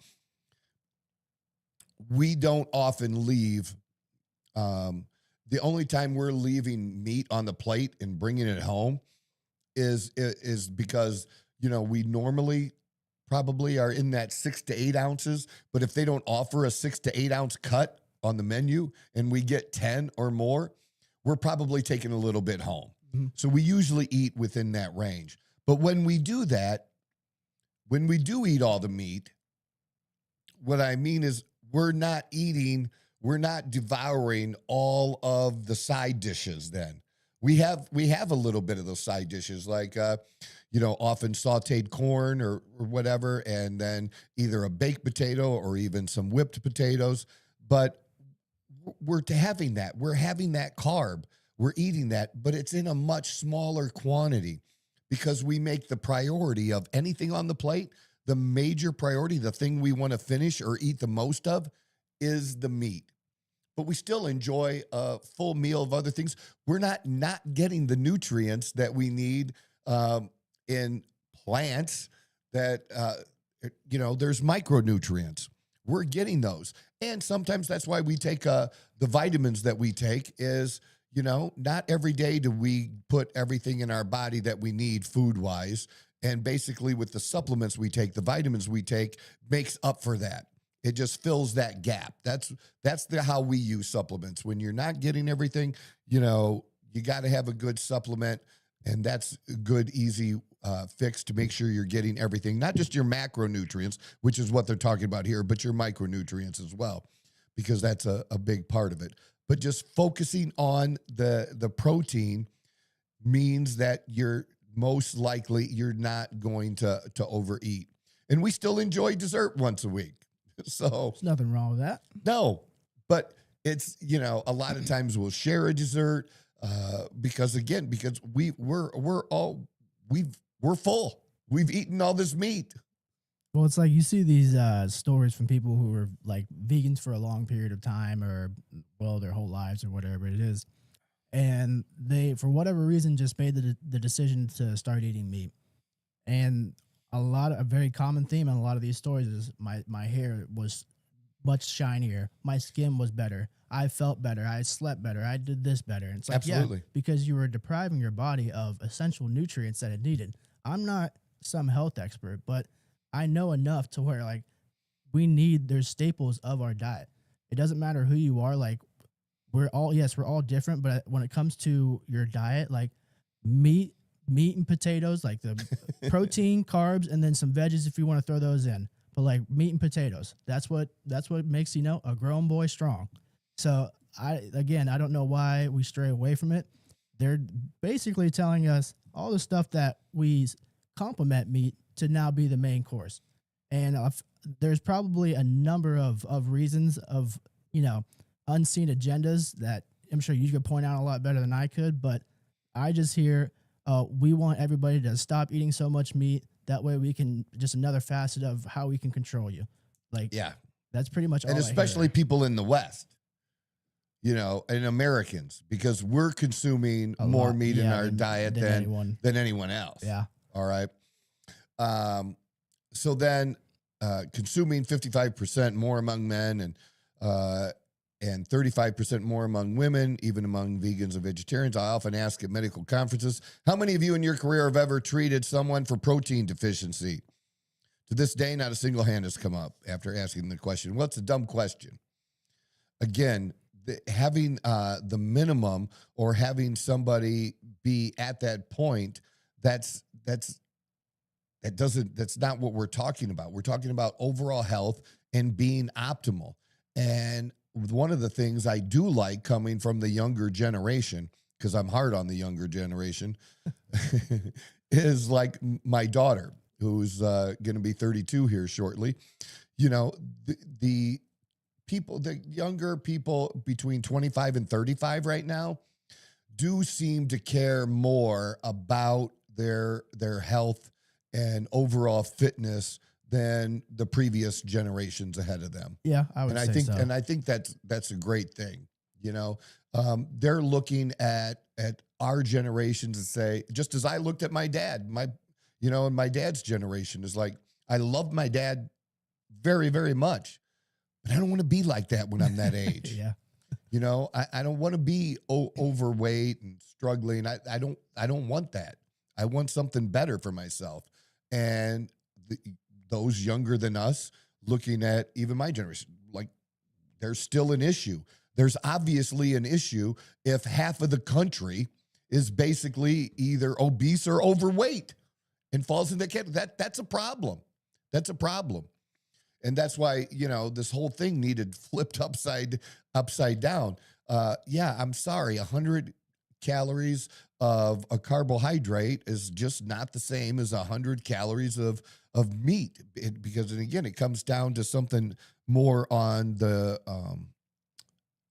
We don't often leave. The only time we're leaving meat on the plate and bringing it home is because we normally probably are in that 6 to 8 ounces, but if they don't offer a 6 to 8 ounce cut on the menu and we get 10 or more, we're probably taking a little bit home. Mm-hmm. So we usually eat within that range. But when we do that, when we do eat all the meat, what I mean is we're not devouring all of the side dishes then. We have a little bit of those side dishes like, often sauteed corn or whatever, and then either a baked potato or even some whipped potatoes. But we're having that. We're having that carb. We're eating that, but it's in a much smaller quantity because we make the priority of anything on the plate, the major priority, the thing we want to finish or eat the most of is the meat. But we still enjoy a full meal of other things. We're not getting the nutrients that we need in plants that, there's micronutrients. We're getting those. And sometimes that's why we take the vitamins that we take is, not every day do we put everything in our body that we need food-wise. And basically with the supplements we take, the vitamins we take makes up for that. It just fills that gap. That's how we use supplements. When you're not getting everything, you got to have a good supplement, and that's a good, easy fix to make sure you're getting everything, not just your macronutrients, which is what they're talking about here, but your micronutrients as well, because that's a big part of it. But just focusing on the protein means that you're most likely you're not going to overeat. And we still enjoy dessert once a week. So there's nothing wrong with that. No, but it's, a lot of times we'll share a dessert because we're full. We've eaten all this meat. Well, it's like you see these stories from people who are like vegans for a long period of time or, their whole lives or whatever it is. And they, for whatever reason, just made the decision to start eating meat. And a very common theme in a lot of these stories is my hair was much shinier. My skin was better. I felt better. I slept better. I did this better. And it's like, absolutely. Yeah, because you were depriving your body of essential nutrients that it needed. I'm not some health expert, but I know enough to where like there's staples of our diet. It doesn't matter who you are. Like we're all different, but when it comes to your diet, like meat and potatoes, like the protein, carbs, and then some veggies if you want to throw those in. But like meat and potatoes, that's what makes, a grown boy strong. So I don't know why we stray away from it. They're basically telling us all the stuff that we complement meat to now be the main course. And there's probably a number of reasons of, unseen agendas that I'm sure you could point out a lot better than I could, but I just hear we want everybody to stop eating so much meat. That way we can, just another facet of how we can control you. Like, yeah, that's pretty much all. And especially people in the West, and Americans, because we're consuming more meat in our diet than anyone else. Yeah. All right. So then consuming 55% more among men and 35% more among women, even among vegans and vegetarians. I often ask at medical conferences, how many of you in your career have ever treated someone for protein deficiency? To this day, not a single hand has come up after asking the question. Well, it's a dumb question. Again, having the minimum or having somebody be at that point, that's not what we're talking about. We're talking about overall health and being optimal. And one of the things I do like coming from the younger generation, because I'm hard on the younger generation, is like my daughter, who's going to be 32 here shortly. The younger people between 25 and 35 right now do seem to care more about their health and overall fitness than the previous generations ahead of them. Yeah, I would say so. And I think that's a great thing. They're looking at our generations and say, just as I looked at my dad, and my dad's generation is like, I love my dad very, very much, but I don't want to be like that when I'm that age. Yeah. I don't want to be overweight and struggling. I don't want that. I want something better for myself. And those younger than us, looking at even my generation, like there's still an issue. There's obviously an issue if half of the country is basically either obese or overweight and falls in that category. That's a problem. That's a problem. And that's why, this whole thing needed flipped upside down. I'm sorry, 100 calories of a carbohydrate is just not the same as 100 calories of meat, because again, it comes down to something more on the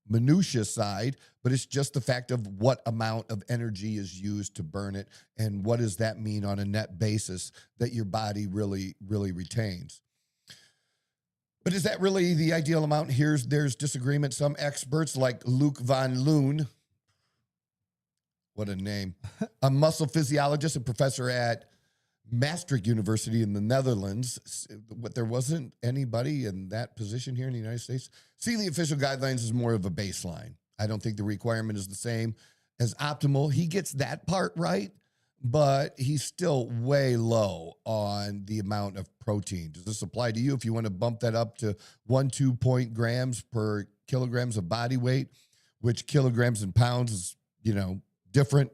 minutia side, but it's just the fact of what amount of energy is used to burn it, and what does that mean on a net basis that your body really, really retains. But is that really the ideal amount? There's disagreement. Some experts like Luc van Loon, what a name, a muscle physiologist and professor at Maastricht University in the Netherlands. But there wasn't anybody in that position here in the United States. See, the official guidelines is more of a baseline. I don't think the requirement is the same as optimal. He gets that part right, but he's still way low on the amount of protein. Does this apply to you if you want to bump that up to 2 grams per kilograms of body weight, which kilograms and pounds is, different?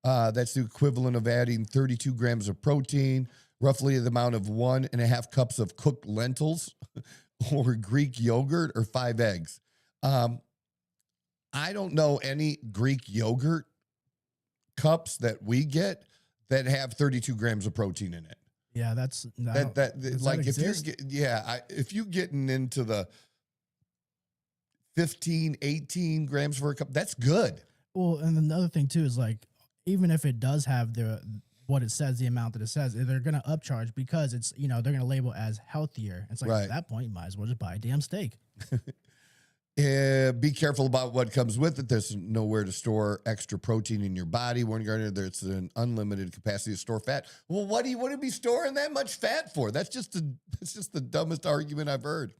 That's the equivalent of adding 32 grams of protein, roughly the amount of 1.5 cups of cooked lentils or Greek yogurt or 5 eggs. I don't know any Greek yogurt cups that we get that have 32 grams of protein in it. Yeah, does if you're getting into the 15, 18 grams for a cup, that's good. Well, and another thing too is like, even if it does have what it says, the amount that it says, they're going to upcharge because it's, they're going to label it as healthier. It's like, at that point, you might as well just buy a damn steak. Be careful about what comes with it. There's nowhere to store extra protein in your body. Warren Gardner, there's an unlimited capacity to store fat. Well, what do you want to be storing that much fat for? That's just the dumbest argument I've heard.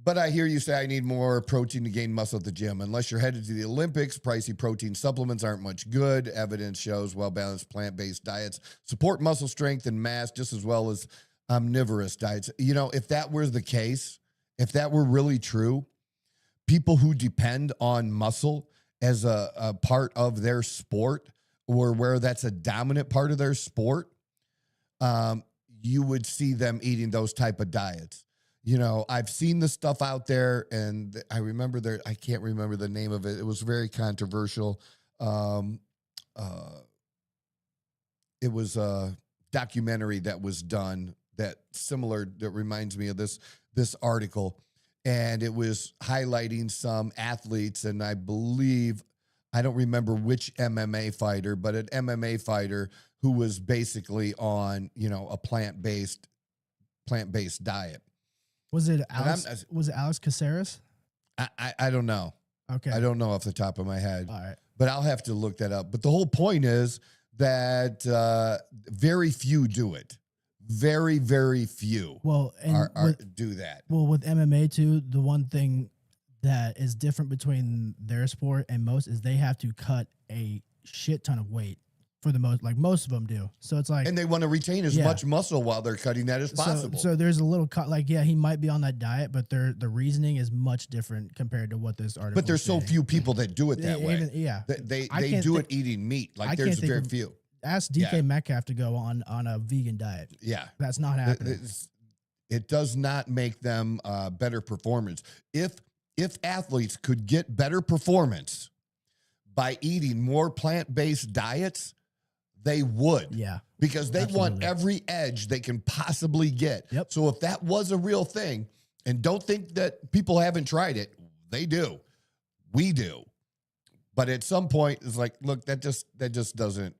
But I hear you say I need more protein to gain muscle at the gym. Unless you're headed to the Olympics, pricey protein supplements aren't much good. Evidence shows well-balanced plant-based diets support muscle strength and mass just as well as omnivorous diets. If that were the case, if that were really true, people who depend on muscle as a part of their sport or where that's a dominant part of their sport, you would see them eating those type of diets. I've seen the stuff out there, and I remember I can't remember the name of it. It was very controversial. It was a documentary that was done that reminds me of this article, and it was highlighting some athletes, and I don't remember which MMA fighter, but an MMA fighter who was basically on, a plant-based diet. Was it Alex Caceres? I don't know. Okay. I don't know off the top of my head. All right. But I'll have to look that up. But the whole point is that very few do it. Very, very few do that. Well, with MMA too, the one thing that is different between their sport and most is they have to cut a shit ton of weight. For the most, like most of them do. So it's like, and they want to retain as much muscle while they're cutting that as possible. So there's a little cut, he might be on that diet, but the reasoning is much different compared to what this article. But there's so few people that do it that way. They do it eating meat. Like there's very few. Ask DK Metcalf to go on a vegan diet. Yeah, that's not happening. It does not make them better performance. If athletes could get better performance by eating more plant-based diets, they would. Yeah. Because they want every edge they can possibly get. Yep. So if that was a real thing, and don't think that people haven't tried it, they do. We do. But at some point, it's like, look, that just doesn't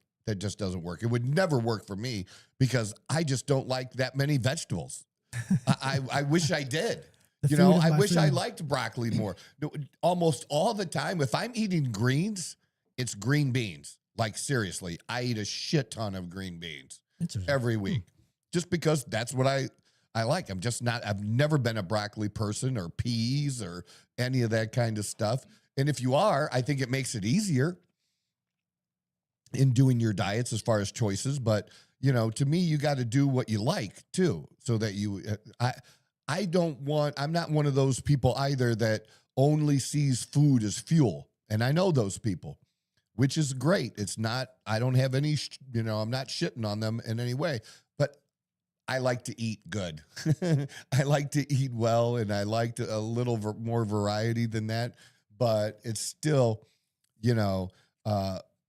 work. It would never work for me because I just don't like that many vegetables. I wish I did. I wish I liked broccoli more. Almost all the time, if I'm eating greens, it's green beans. Like, seriously, I eat a shit ton of green beans every week just because that's what I like. I've never been a broccoli person or peas or any of that kind of stuff. And if you are, I think it makes it easier in doing your diets as far as choices. But, to me, you got to do what you like too. So that I'm not one of those people either that only sees food as fuel. And I know those people. Which is great. It's not, I don't have any, I'm not shitting on them in any way, but I like to eat good. I like to eat well, and I like a little more variety than that, but it's still,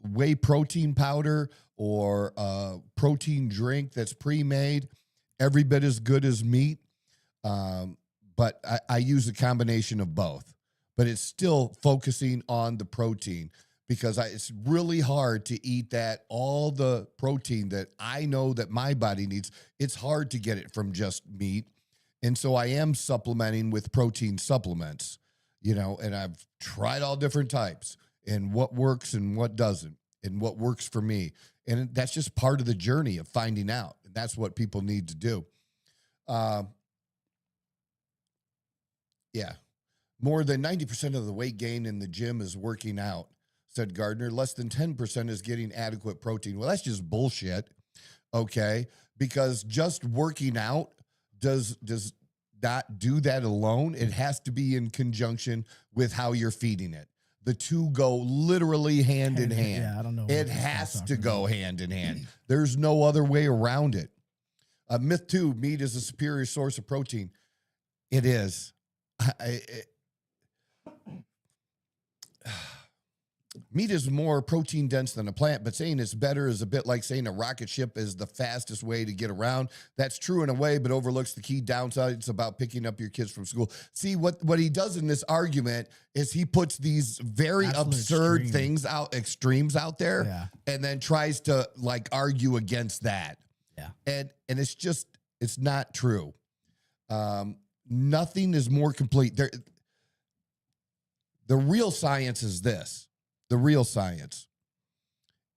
whey protein powder or protein drink that's pre-made, every bit as good as meat. But I use a combination of both, but it's still focusing on the protein. Because it's really hard to eat all the protein that I know that my body needs. It's hard to get it from just meat. And so I am supplementing with protein supplements, and I've tried all different types and what works and what doesn't. and what works for me. And that's just part of the journey of finding out. And that's what people need to do. Yeah. More than 90% of the weight gain in the gym is working out, said Gardner. Less than 10% is getting adequate protein. Well, that's just bullshit. Okay. Because just working out does not do that alone. It has to be in conjunction with how you're feeding it. The two go literally hand in hand. Yeah, I don't know. It has to go hand in hand. There's no other way around it. Myth 2, meat is a superior source of protein. It is. Meat is more protein dense than a plant, but saying it's better is a bit like saying a rocket ship is the fastest way to get around. That's true in a way, but overlooks the key downsides about picking up your kids from school. See, what he does in this argument is he puts these very absurd things out, extremes out there, and then tries to like argue against that. Yeah. And it's just, it's not true. Nothing is more complete. The real science is this. The real science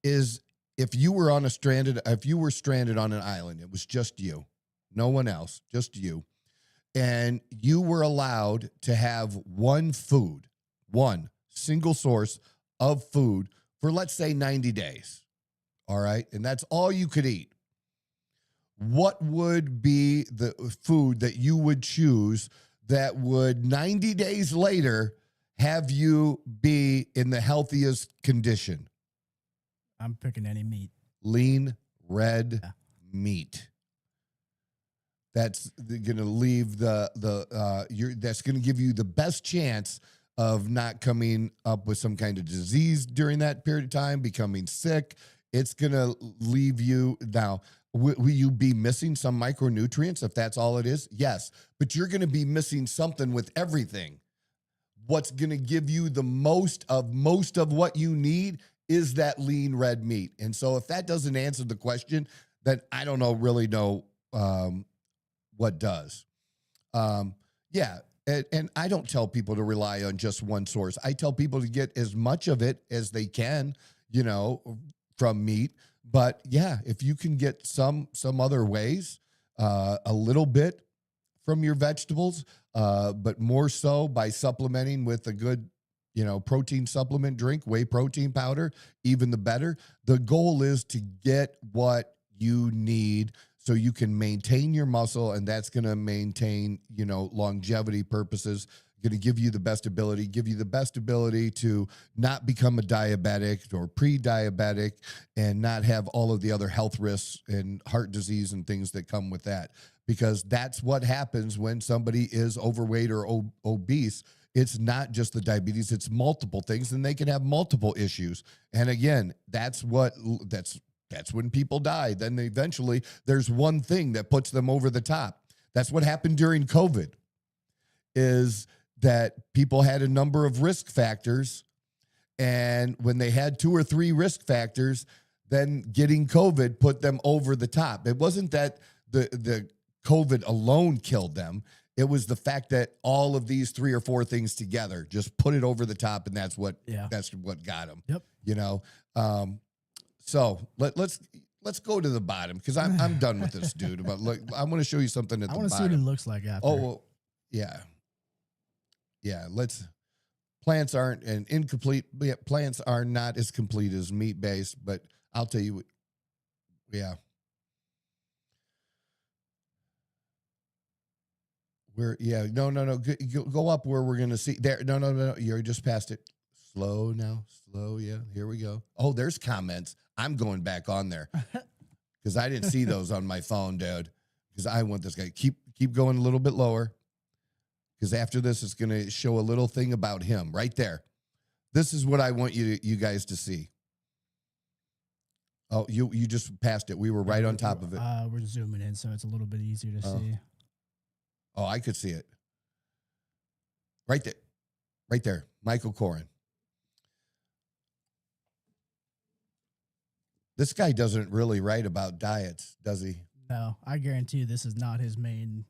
is if you were stranded on an island, it was just you, no one else, just you, and you were allowed to have one single source of food for, let's say, 90 days. All right. And that's all you could eat. What would be the food that you would choose that would 90 days later have you be in the healthiest condition? I'm picking any meat. Lean red meat. That's going to leave that's going to give you the best chance of not coming up with some kind of disease during that period of time, becoming sick. It's going to leave you now. Will you be missing some micronutrients if that's all it is? Yes, but you're going to be missing something with everything. What's going to give you the most of what you need is that lean red meat. And so if that doesn't answer the question, then I don't really know what does. Yeah. And I don't tell people to rely on just one source. I tell people to get as much of it as they can, from meat. But yeah, if you can get some other ways, a little bit from your vegetables, but more so by supplementing with a good, protein supplement drink, whey protein powder, even the better. The goal is to get what you need so you can maintain your muscle, and that's going to maintain, longevity purposes, going to give you the best ability to not become a diabetic or pre-diabetic and not have all of the other health risks and heart disease and things that come with that. Because that's what happens when somebody is overweight or obese. It's not just the diabetes, it's multiple things, and they can have multiple issues. And again, that's when people die. Then eventually there's one thing that puts them over the top. That's what happened during COVID, is that people had a number of risk factors. And when they had 2 or 3 risk factors, then getting COVID put them over the top. It wasn't that the COVID alone killed them. It was the fact that all of these 3 or 4 things together just put it over the top, and that's what got them. Yep. So let's go to the bottom, because I'm done with this dude. But look, I want to show you something at the bottom. I want to see what it looks like after. Oh, well, yeah. Plants aren't an incomplete. Plants are not as complete as meat based, but I'll tell you what. Yeah. No. Go up where we're going to see there. No. You're just past it. Slow now. Slow. Yeah. Here we go. Oh, there's comments. I'm going back on there because I didn't see those on my phone, dude. Because I want this guy. Keep going a little bit lower. Because after this, it's going to show a little thing about him right there. This is what I want you guys to see. Oh, you just passed it. We were right on top of it. We're zooming in, so it's a little bit easier to see. Oh, I could see it. Right there. Right there. Michael Corrin. This guy doesn't really write about diets, does he? No, I guarantee you this is not his main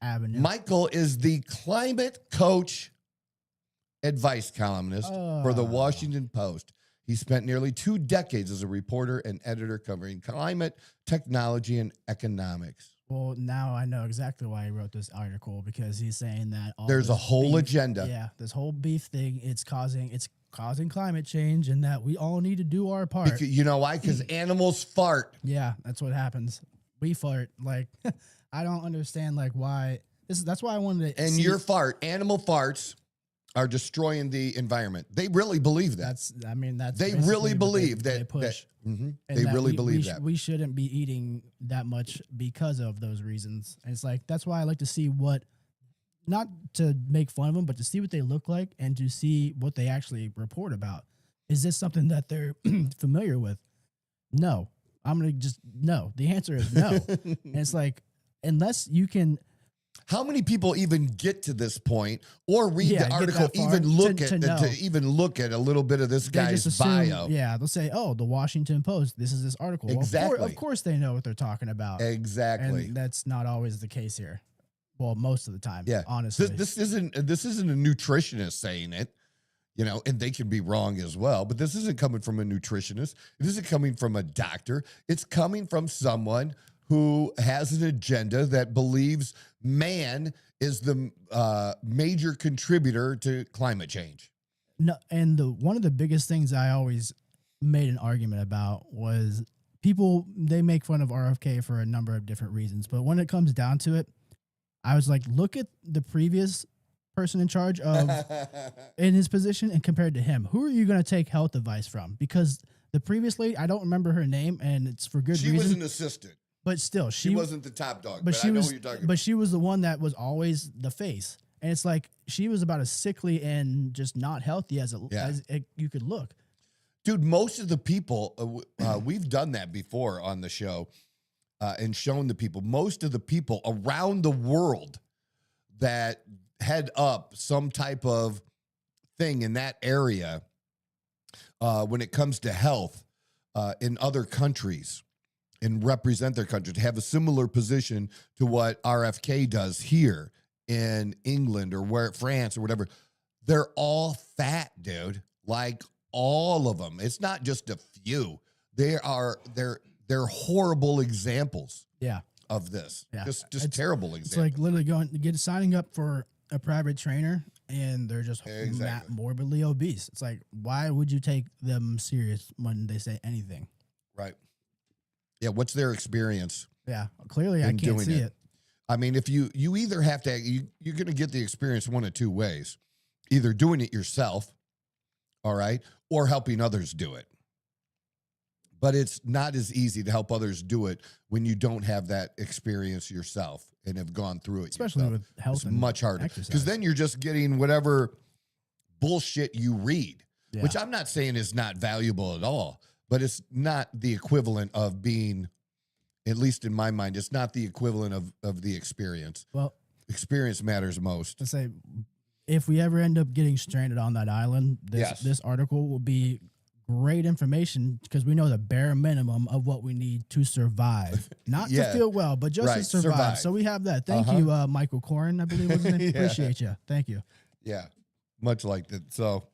avenue. Michael is the climate coach advice columnist for the Washington Post. He spent nearly 2 decades as a reporter and editor covering climate, technology, and economics. Well, now I know exactly why he wrote this article, because he's saying that there's a whole beef, agenda. Yeah, this whole beef thing, it's causing climate change, and that we all need to do our part. Because, you know why? Because animals fart. Yeah, that's what happens. We fart. Like, I don't understand why. That's why I wanted to. And your fart, animal farts, are destroying the environment. They really believe that. They really believe that. They push. They really believe that. We shouldn't be eating that much because of those reasons. And it's that's why I like to see not to make fun of them, but to see what they look like and to see what they actually report about. Is this something that they're familiar with? No. I'm going to just, no. The answer is no. And it's unless you can. How many people even get to this point or read the article, even look at a little bit of this guy's bio? Yeah, they'll say, "Oh, the Washington Post. This is this article." Exactly. Well, of course, they know what they're talking about. Exactly. And that's not always the case here. Well, most of the time. Yeah. Honestly, this isn't a nutritionist saying it, and they can be wrong as well. But this isn't coming from a nutritionist. It isn't coming from a doctor. It's coming from someone who has an agenda that believes man is the major contributor to climate change. No, and one of the biggest things I always made an argument about was they make fun of RFK for a number of different reasons, but when it comes down to it, I was like, look at the previous person in charge of in his position and compared to him. Who are you going to take health advice from? Because the previous lady, I don't remember her name, and it's for good reason. She was an assistant. But still, she wasn't the top dog. But I know who you're talking about. But she was the one that was always the face, and it's she was about as sickly and just not healthy as you could look. Dude, most of the people we've done that before on the show, and shown the people. Most of the people around the world that head up some type of thing in that area, when it comes to health, in other countries. And represent their country, to have a similar position to what RFK does here in England or France or whatever. They're all fat, dude. All of them. It's not just a few. They're horrible examples. Yeah. Of this. Yeah. Just terrible examples. It's literally signing up for a private trainer and they're just morbidly obese. It's why would you take them serious when they say anything? Right. Yeah, what's their experience? Yeah, clearly I can't see it. I mean, if you either have to, you're going to get the experience one of two ways. Either doing it yourself, all right, or helping others do it. But it's not as easy to help others do it when you don't have that experience yourself and have gone through it Especially yourself. with health, it's and much harder. Because then you're just getting whatever bullshit you read, which Yeah. I'm not saying is not valuable at all. But it's not the equivalent of being, at least in my mind, it's not the equivalent of the experience. Well, experience matters most. To say, if we ever end up getting stranded on that island, this article will be great information because we know the bare minimum of what we need to survive. Not to feel well, but just to survive. So we have that. Thank you, Michael Corrin, I believe was his name. Appreciate you. Thank you. Yeah, much like that. So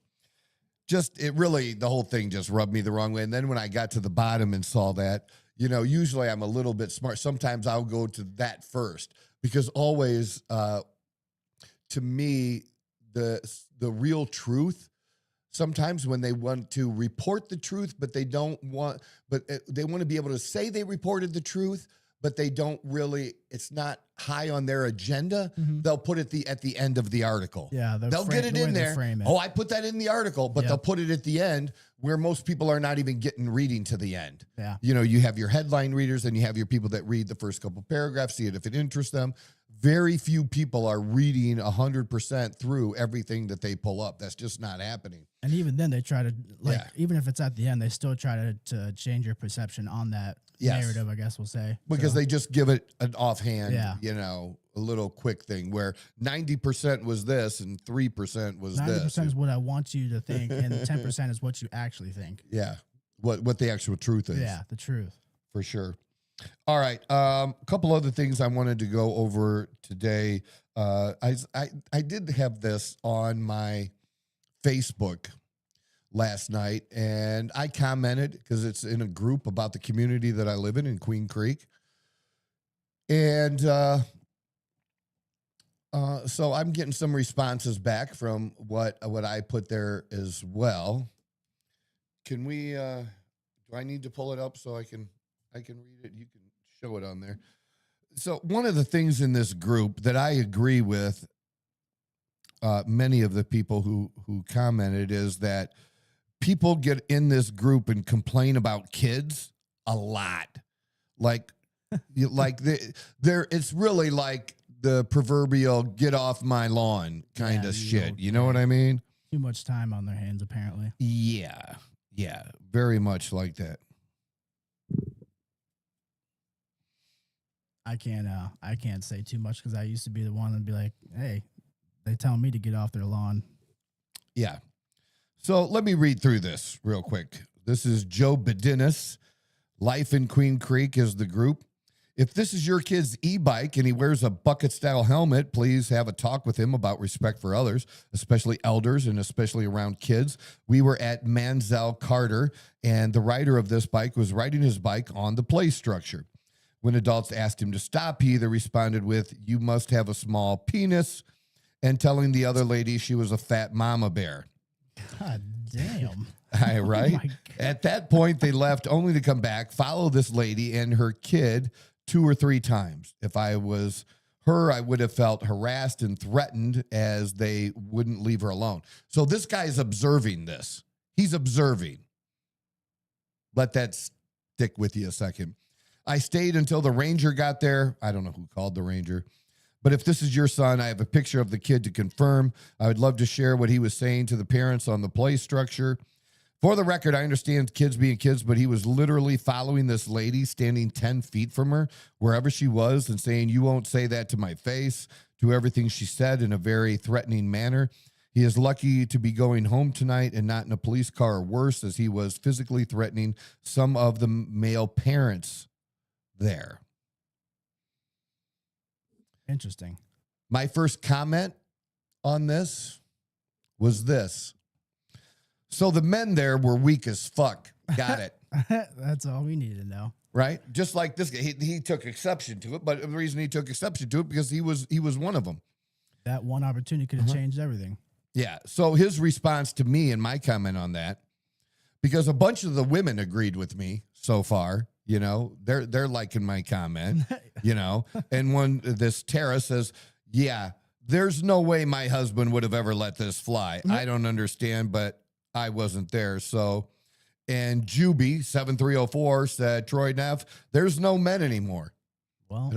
the whole thing just rubbed me the wrong way. And then when I got to the bottom and saw that, usually I'm a little bit smart. Sometimes I'll go to that first because always, to me, the real truth, sometimes when they want to report the truth, but they want to be able to say they reported the truth, but they don't really, it's not high on their agenda, they'll put it at the end of the article. Yeah, they'll get it in there. Oh, I put that in the article, but they'll put it at the end where most people are not even reading to the end. Yeah. You have your headline readers and you have your people that read the first couple paragraphs, see it if it interests them. Very few people are reading 100% through everything that they pull up. That's just not happening. And even then they try to, even if it's at the end, they still try to change your perception on that narrative, I guess we'll say. Because they just give it an offhand, a little quick thing where 90% was this and 3% was 90% 90% is what I want you to think, and 10% is what you actually think. Yeah. What the actual truth is. Yeah, the truth. For sure. All right. A couple other things I wanted to go over today. I did have this on my Facebook last night, and I commented because it's in a group about the community that I live in Queen Creek. And so I'm getting some responses back from what I put there as well. Can we, do I need to pull it up so I can read it? You can show it on there. So one of the things in this group that I agree with many of the people who commented is that people get in this group and complain about kids a lot. Like it's really like the proverbial get off my lawn kind of shit. You know what I mean? Too much time on their hands, apparently. Yeah. Yeah. Very much like that. I can't say too much because I used to be the one that'd be like, hey, they tell me to get off their lawn. Yeah. So let me read through this real quick. This is Joe Bedinis. Life in Queen Creek is the group. If this is your kid's e-bike and he wears a bucket-style helmet, please have a talk with him about respect for others, especially elders and especially around kids. We were at Mansell Carter, and the rider of this bike was riding his bike on the play structure. When adults asked him to stop, he either responded with, "You must have a small penis," and telling the other lady she was a fat mama bear. God damn. Right? Oh At that point, they left only to come back, follow this lady and her kid 2 or 3 times. If I was her, I would have felt harassed and threatened as they wouldn't leave her alone. So this guy is observing this. He's observing. Let that stick with you a second. I stayed until the ranger got there. I don't know who called the ranger. But if this is your son, I have a picture of the kid to confirm. I would love to share what he was saying to the parents on the play structure. For the record, I understand kids being kids, but he was literally following this lady, standing 10 feet from her, wherever she was, and saying, "You won't say that to my face," to everything she said in a very threatening manner. He is lucky to be going home tonight and not in a police car or worse, as he was physically threatening some of the male parents there. Interesting. My first comment on this was this. So the men there were weak as fuck. Got it. That's all we need to know. Right? Just like this guy. He took exception to it, but the reason he took exception to it because he was one of them. That one opportunity could have changed everything. Yeah. So his response to me and my comment on that, because a bunch of the women agreed with me so far, you know, they're liking my comment, you know, and this Tara says, "Yeah, there's no way my husband would have ever let this fly. I don't understand, but I wasn't there." So, and Juby 7304 said, "Troy Neff, there's no men anymore." Well,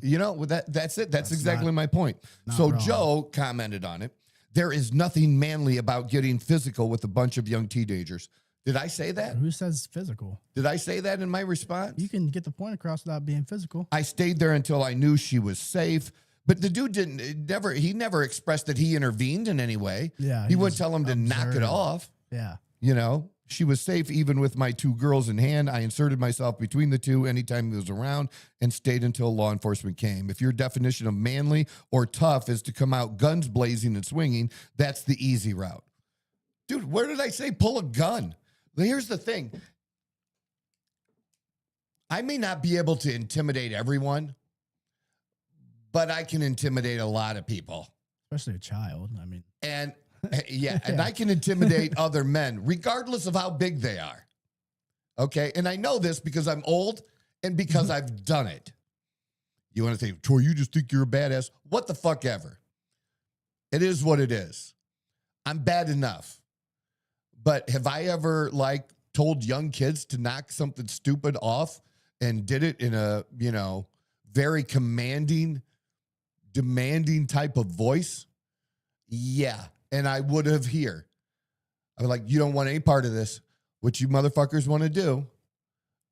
you know, that's it. That's exactly my point. So wrong. Joe commented on it. There is nothing manly about getting physical with a bunch of young teenagers. Did I say that? Who says physical? Did I say that in my response? You can get the point across without being physical. I stayed there until I knew she was safe. But the dude he never expressed that he intervened in any way. Yeah. He wouldn't tell him to knock it off. Yeah. You know, she was safe even with my 2 girls in hand. I inserted myself between the two anytime he was around and stayed until law enforcement came. If your definition of manly or tough is to come out guns blazing and swinging, that's the easy route. Dude, where did I say pull a gun? Here's the thing. I may not be able to intimidate everyone, but I can intimidate a lot of people. Especially a child. I mean, and and I can intimidate other men, regardless of how big they are. Okay. And I know this because I'm old and because I've done it. You want to say, "Troy, you just think you're a badass." What the fuck ever. It is what it is. I'm bad enough. But have I ever told young kids to knock something stupid off and did it in a, you know, very demanding type of voice? Yeah. And I would have here. I was like, "You don't want any part of this. What you motherfuckers want to do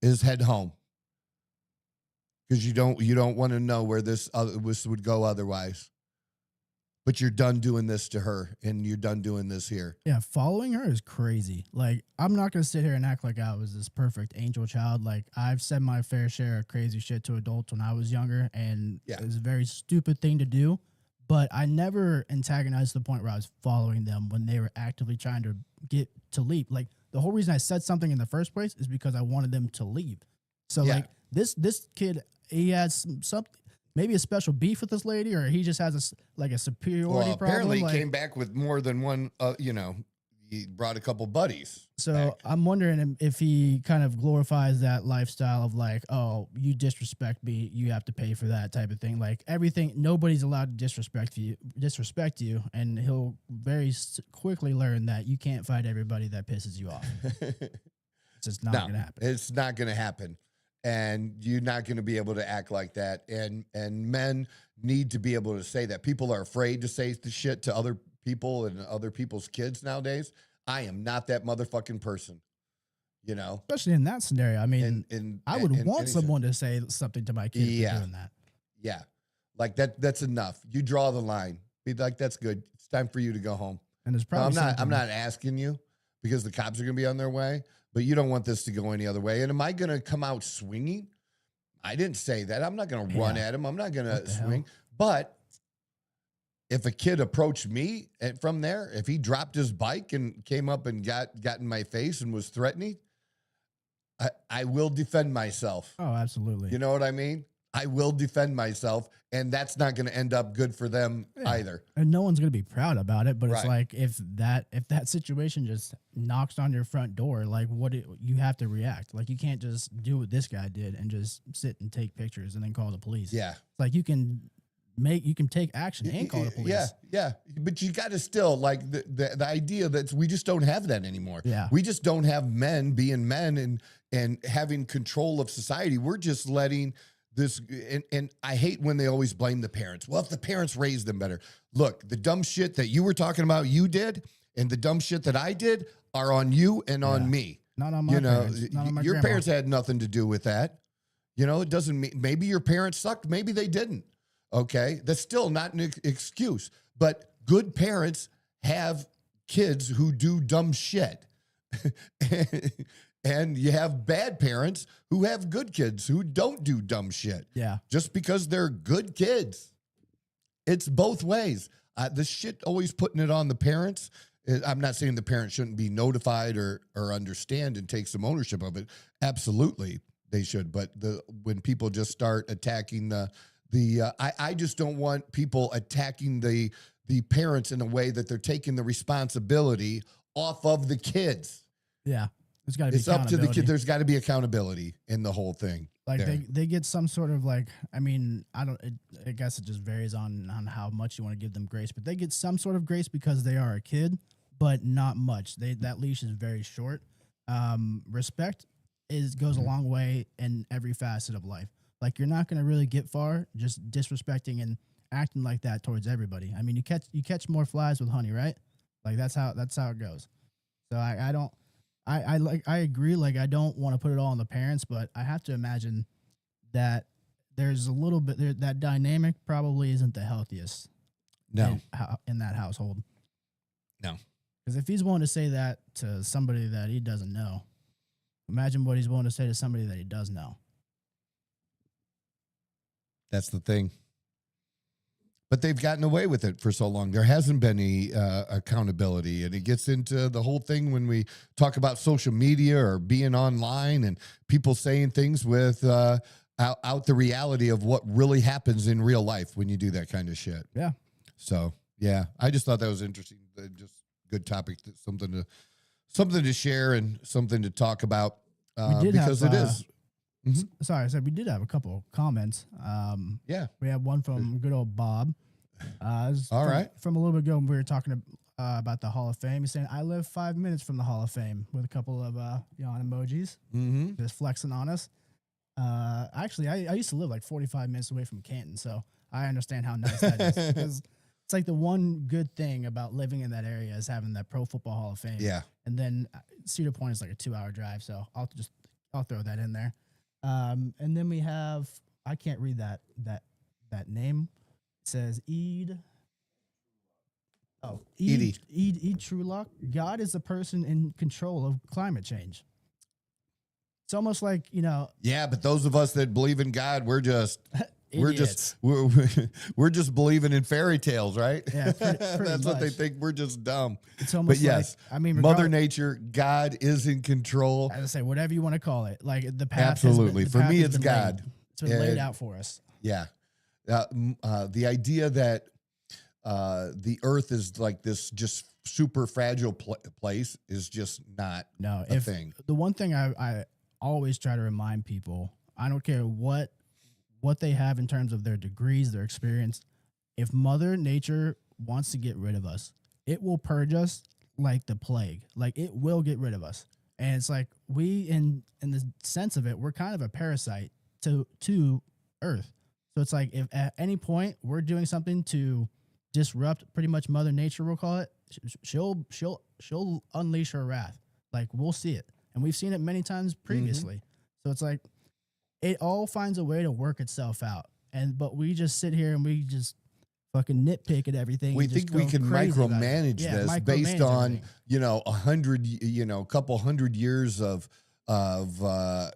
is head home. Because you don't want to know where this would go otherwise. But you're done doing this to her, and you're done doing this here." Yeah, following her is crazy. Like, I'm not going to sit here and act like I was this perfect angel child. Like, I've said my fair share of crazy shit to adults when I was younger, and it was a very stupid thing to do. but I never antagonized to the point where I was following them when they were actively trying to get to leave. Like the whole reason I said something in the first place is because I wanted them to leave. So like this kid, he has something, maybe a special beef with this lady, or he just has a superiority problem. Apparently he came back with more than one, he brought a couple buddies. So back. I'm wondering if he kind of glorifies that lifestyle of like, oh, you disrespect me, you have to pay for that type of thing. Like everything, nobody's allowed to disrespect you, and he'll very quickly learn that you can't fight everybody that pisses you off. It's just not going to happen. It's not going to happen. And you're not going to be able to act like that. And men need to be able to say that. People are afraid to say the shit to other people and other people's kids nowadays. I am not that motherfucking person, Especially in that scenario. I mean, I would want someone to say something to my kid for doing that. Yeah. Like that's enough. You draw the line. Be like, that's good. It's time for you to go home. And there's probably I'm not asking you because the cops are going to be on their way, but you don't want this to go any other way. And am I going to come out swinging? I didn't say that. I'm not going to run at him. I'm not going to swing. But if a kid approached me from there, if he dropped his bike and came up and got in my face and was threatening, I will defend myself. Oh, absolutely. You know what I mean? I will defend myself, and that's not going to end up good for them either. And no one's going to be proud about it, but it's like if that situation just knocks on your front door, like you have to react. Like you can't just do what this guy did and just sit and take pictures and then call the police. Yeah. Like you can take action and call the police. Yeah. But you got to still like the idea that we just don't have that anymore. Yeah. We just don't have men being men and having control of society. We're just letting this, and I hate when they always blame the parents. Well, if the parents raised them better. Look, the dumb shit that you were talking about you did, and the dumb shit that I did are on you and on me. Not on my parents. Not on my your grandma. Parents had nothing to do with that. It doesn't mean, maybe your parents sucked, maybe they didn't. Okay, that's still not an excuse. But good parents have kids who do dumb shit. And you have bad parents who have good kids who don't do dumb shit. Yeah. Just because they're good kids. It's both ways. The shit always putting it on the parents. I'm not saying the parents shouldn't be notified or understand and take some ownership of it. Absolutely, they should. But when people just start attacking I just don't want people attacking the parents in a way that they're taking the responsibility off of the kids. Yeah. There's got to be It's up to the kid. There's got to be accountability in the whole thing. Like they get some sort of like, I mean, I guess it just varies on how much you want to give them grace, but they get some sort of grace because they are a kid, but not much. That leash is very short. Respect goes a long way in every facet of life. Like you're not going to really get far just disrespecting and acting like that towards everybody. I mean, you catch more flies with honey, right? Like that's how it goes. So I agree. Like I don't want to put it all on the parents, but I have to imagine that there's a little bit there, that dynamic probably isn't the healthiest. No, in that household. No, because if he's willing to say that to somebody that he doesn't know, imagine what he's willing to say to somebody that he does know. That's the thing. But they've gotten away with it for so long. There hasn't been any accountability. And it gets into the whole thing when we talk about social media or being online and people saying things with out the reality of what really happens in real life when you do that kind of shit. Yeah. So, yeah, I just thought that was interesting. Just good topic, something to share and something to talk about because it is. Mm-hmm. Sorry, I said we did have a couple of comments. Yeah. We had one from good old Bob. All right. From a little bit ago, we were talking about the Hall of Fame. He's saying, I live 5 minutes from the Hall of Fame with a couple of yawn emojis. Mm-hmm. Just flexing on us. Actually, I used to live like 45 minutes away from Canton, so I understand how nice that is. Because it's like the one good thing about living in that area is having that Pro Football Hall of Fame. Yeah. And then Cedar Point is like a 2-hour drive, so I'll throw that in there. And then we have, I can't read that name. It says Eid Trulock. God is the person in control of climate change. It's almost like, Yeah, but those of us that believe in God, we're just we're just believing in fairy tales, right? Yeah, pretty That's what they much. think. We're just dumb. It's almost But yes, like, I mean, Mother Nature, God is in control. As I say, whatever you want to call it, like the path. Absolutely. The For path me, has it's been God. It's been laid out for us. Yeah. The idea that the earth is like this just super fragile place is just not a thing. The one thing I always try to remind people, I don't care what they have in terms of their degrees, their experience. If Mother Nature wants to get rid of us, it will purge us like the plague. Like it will get rid of us. And it's like we, in the sense of it, we're kind of a parasite to Earth. So it's like if at any point we're doing something to disrupt pretty much Mother Nature, we'll call it, she'll unleash her wrath. Like we'll see it, and we've seen it many times previously. Mm-hmm. So it's like it all finds a way to work itself out, but we just sit here and we just fucking nitpick at everything. We think we can micromanage this based on a couple hundred years of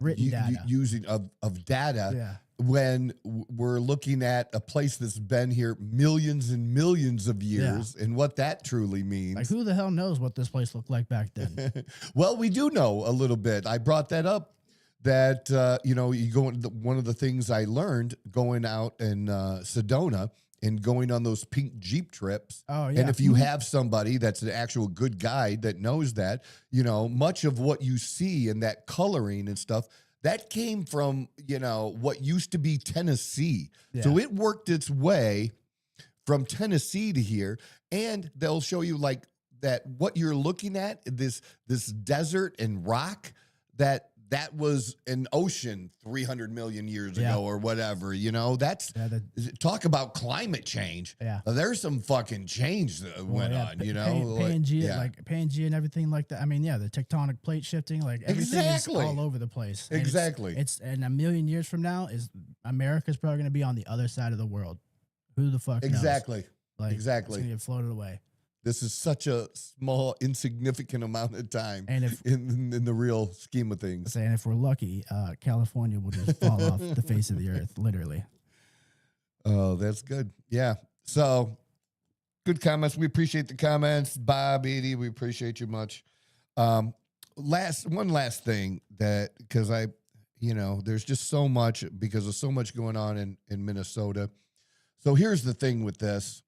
written data. Using of data. Yeah. When we're looking at a place that's been here millions and millions of years, and what that truly means. Like, who the hell knows what this place looked like back then? Well, we do know a little bit. I brought that up. That you go into one of the things I learned going out in Sedona and going on those pink Jeep trips. Oh yeah. And if you have somebody that's an actual good guide that knows that, much of what you see and that coloring and stuff. That came from, what used to be Tennessee. Yeah. So it worked its way from Tennessee to here. And they'll show you like that what you're looking at, this desert and rock, that was an ocean 300 million years ago or whatever. Talk about climate change. Yeah. There's some fucking change that went on, Pangea, like Pangea and everything like that. I mean, the tectonic plate shifting, like everything is all over the place. And exactly. It's and a million years from now America's probably going to be on the other side of the world. Who the fuck knows? Exactly. Like, exactly. It's going to get floated away. This is such a small, insignificant amount of time, and if, in the real scheme of things. And if we're lucky, California will just fall off the face of the earth, literally. Oh, that's good. Yeah. So, good comments. We appreciate the comments, Bob, Edie. We appreciate you much. One last thing because there's just so much because of so much going on in Minnesota. So here's the thing with this.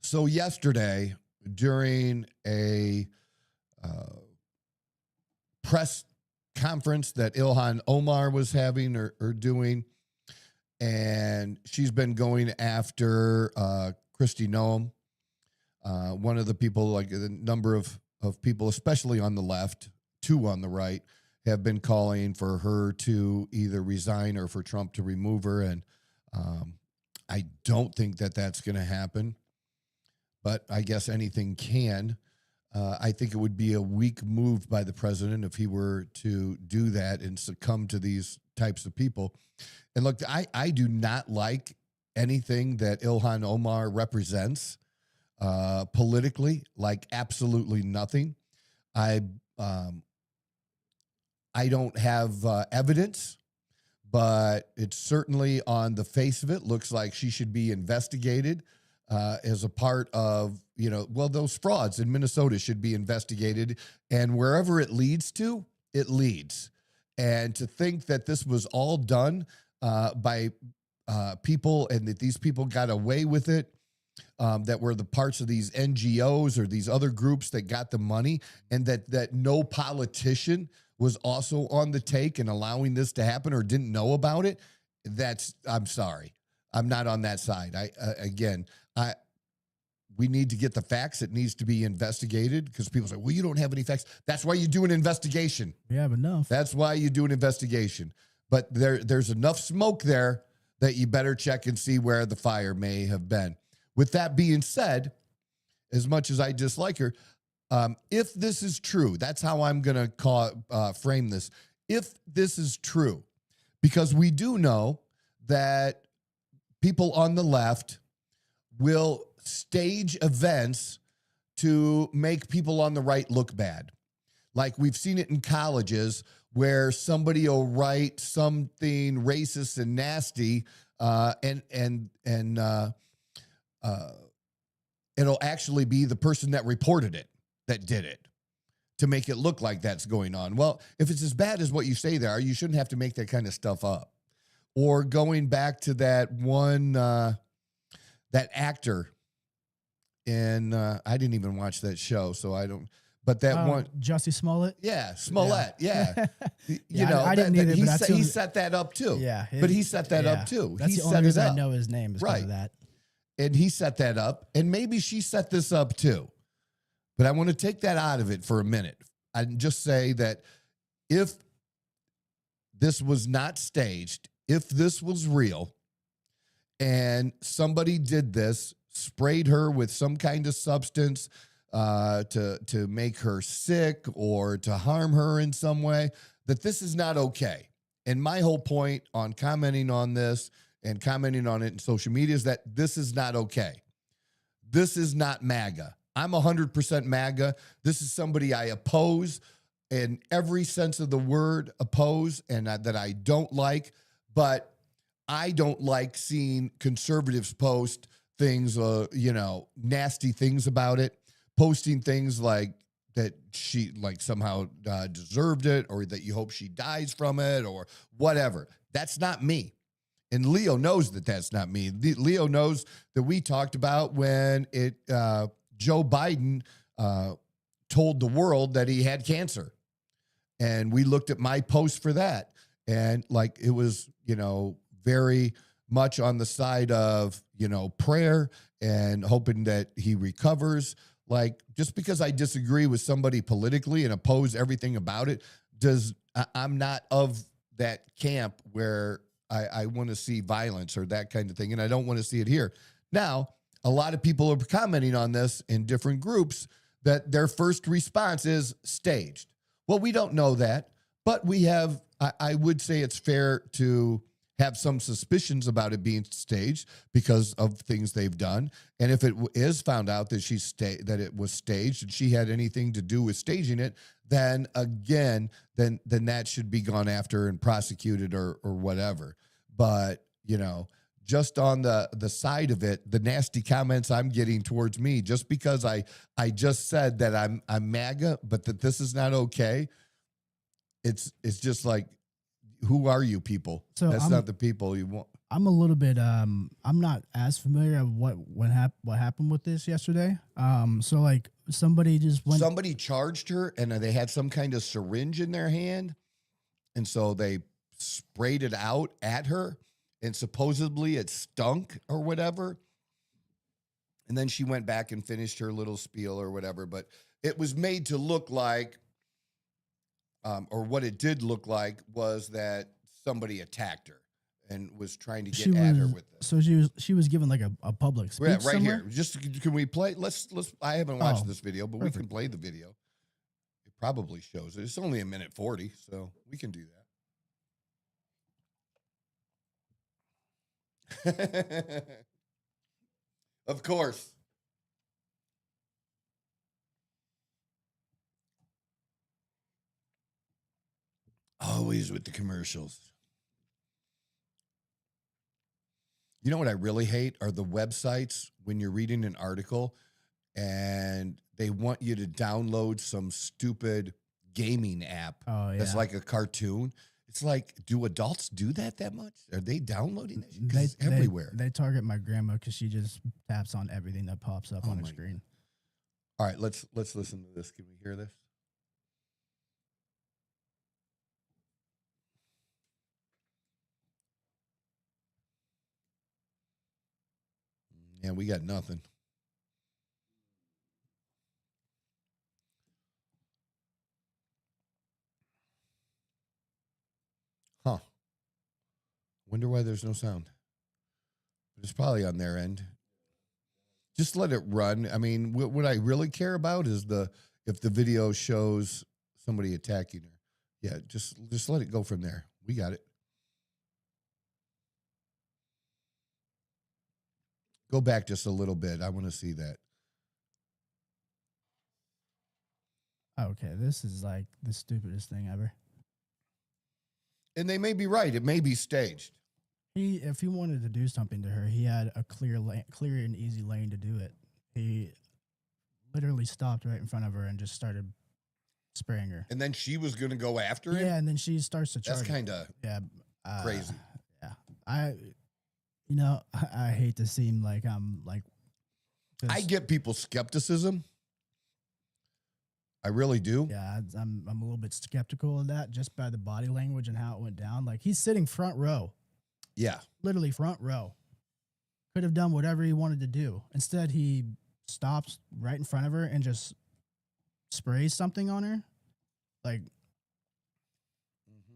So yesterday, during a press conference that Ilhan Omar was having or doing, and she's been going after Kristi Noem, one of the people, like a number of people, especially on the left, two on the right, have been calling for her to either resign or for Trump to remove her. And I don't think that that's going to happen. But I guess anything can. I think it would be a weak move by the president if he were to do that and succumb to these types of people. And look, I do not like anything that Ilhan Omar represents politically, like absolutely nothing. I don't have evidence, but it's certainly on the face of it looks like she should be investigated. As a part of, those frauds in Minnesota should be investigated, and wherever it leads to, it leads. And to think that this was all done by people and that these people got away with it, that were the parts of these NGOs or these other groups that got the money, and that no politician was also on the take and allowing this to happen or didn't know about it, I'm sorry. I'm not on that side. We need to get the facts. It needs to be investigated because people say, well, you don't have any facts. That's why you do an investigation. We have enough. That's why you do an investigation. But there's enough smoke there that you better check and see where the fire may have been. With that being said, as much as I dislike her, if this is true, that's how I'm going to frame this. If this is true, because we do know that people on the left will stage events to make people on the right look bad. Like we've seen it in colleges where somebody will write something racist and nasty, and it'll actually be the person that reported it that did it to make it look like that's going on. Well, if it's as bad as what you say there, you shouldn't have to make that kind of stuff up. Or going back to that one, that actor, and I didn't even watch that show, so I don't. But that one, Jussie Smollett. Yeah, Smollett. Yeah, I didn't either. He set that up too. Yeah, but he set that up too. That's he the only reason I know his name is because of that. And he set that up, and maybe she set this up too. But I want to take that out of it for a minute and just say that if this was not staged, if this was real, and somebody did this, sprayed her with some kind of substance to make her sick or to harm her in some way, that this is not okay. And my whole point on commenting on this and commenting on it in social media is that this is not okay. This is not MAGA. I'm 100% MAGA. This is somebody I oppose in every sense of the word, oppose, and that I don't like. But I don't like seeing conservatives post things, nasty things about it, posting things like that she somehow deserved it, or that you hope she dies from it, or whatever. That's not me. And Leo knows that that's not me. Leo knows that we talked about when Joe Biden told the world that he had cancer. And we looked at my post for that. And it was, very much on the side of, prayer and hoping that he recovers. Just because I disagree with somebody politically and oppose everything about it, I'm not of that camp where I want to see violence or that kind of thing. And I don't want to see it here. Now, a lot of people are commenting on this in different groups that their first response is staged. Well, we don't know that, but we have, I would say it's fair to have some suspicions about it being staged because of things they've done. And if it is found out that that it was staged and she had anything to do with staging it, then again, then that should be gone after and prosecuted or whatever. But, just on the side of it, the nasty comments I'm getting towards me, just because I just said that I'm MAGA, but that this is not okay. It's just like, who are you people? So that's not the people you want. I'm a little bit I'm not as familiar with what happened with this yesterday. So somebody charged her and they had some kind of syringe in their hand, and so they sprayed it out at her, and supposedly it stunk or whatever. And then she went back and finished her little spiel or whatever, but it was made to look like or what it did look like was that somebody attacked her and was trying to get at her with this. So she was given a public speech. Yeah, right somewhere? here. Just can we play? Let's. I haven't watched this video, but perfect. We can play the video. It probably shows it. It's only 1:40, so we can do that. Of course. Always with the commercials. You know what I really hate are the websites when you're reading an article and they want you to download some stupid gaming app that's like a cartoon. It's like, do adults do that much? Are they downloading it? Because it's everywhere. They target my grandma because she just taps on everything that pops up on her screen. God. All right, let's listen to this. Can we hear this? Yeah, we got nothing. Huh. Wonder why there's no sound. It's probably on their end. Just let it run. I mean, what I really care about is if the video shows somebody attacking her. Yeah, just let it go from there. We got it. Go back just a little bit. I want to see that. Okay, this is like the stupidest thing ever. And they may be right. It may be staged. If he wanted to do something to her, he had a clear and easy lane to do it. He literally stopped right in front of her and just started spraying her. And then she was going to go after him? Yeah, and then she starts to charge. That's kind of crazy. Yeah. I hate to seem like I'm like... I get people's skepticism. I really do. Yeah, I'm a little bit skeptical of that just by the body language and how it went down. Like, he's sitting front row. Yeah. Literally front row. Could have done whatever he wanted to do. Instead, he stops right in front of her and just sprays something on her. Like,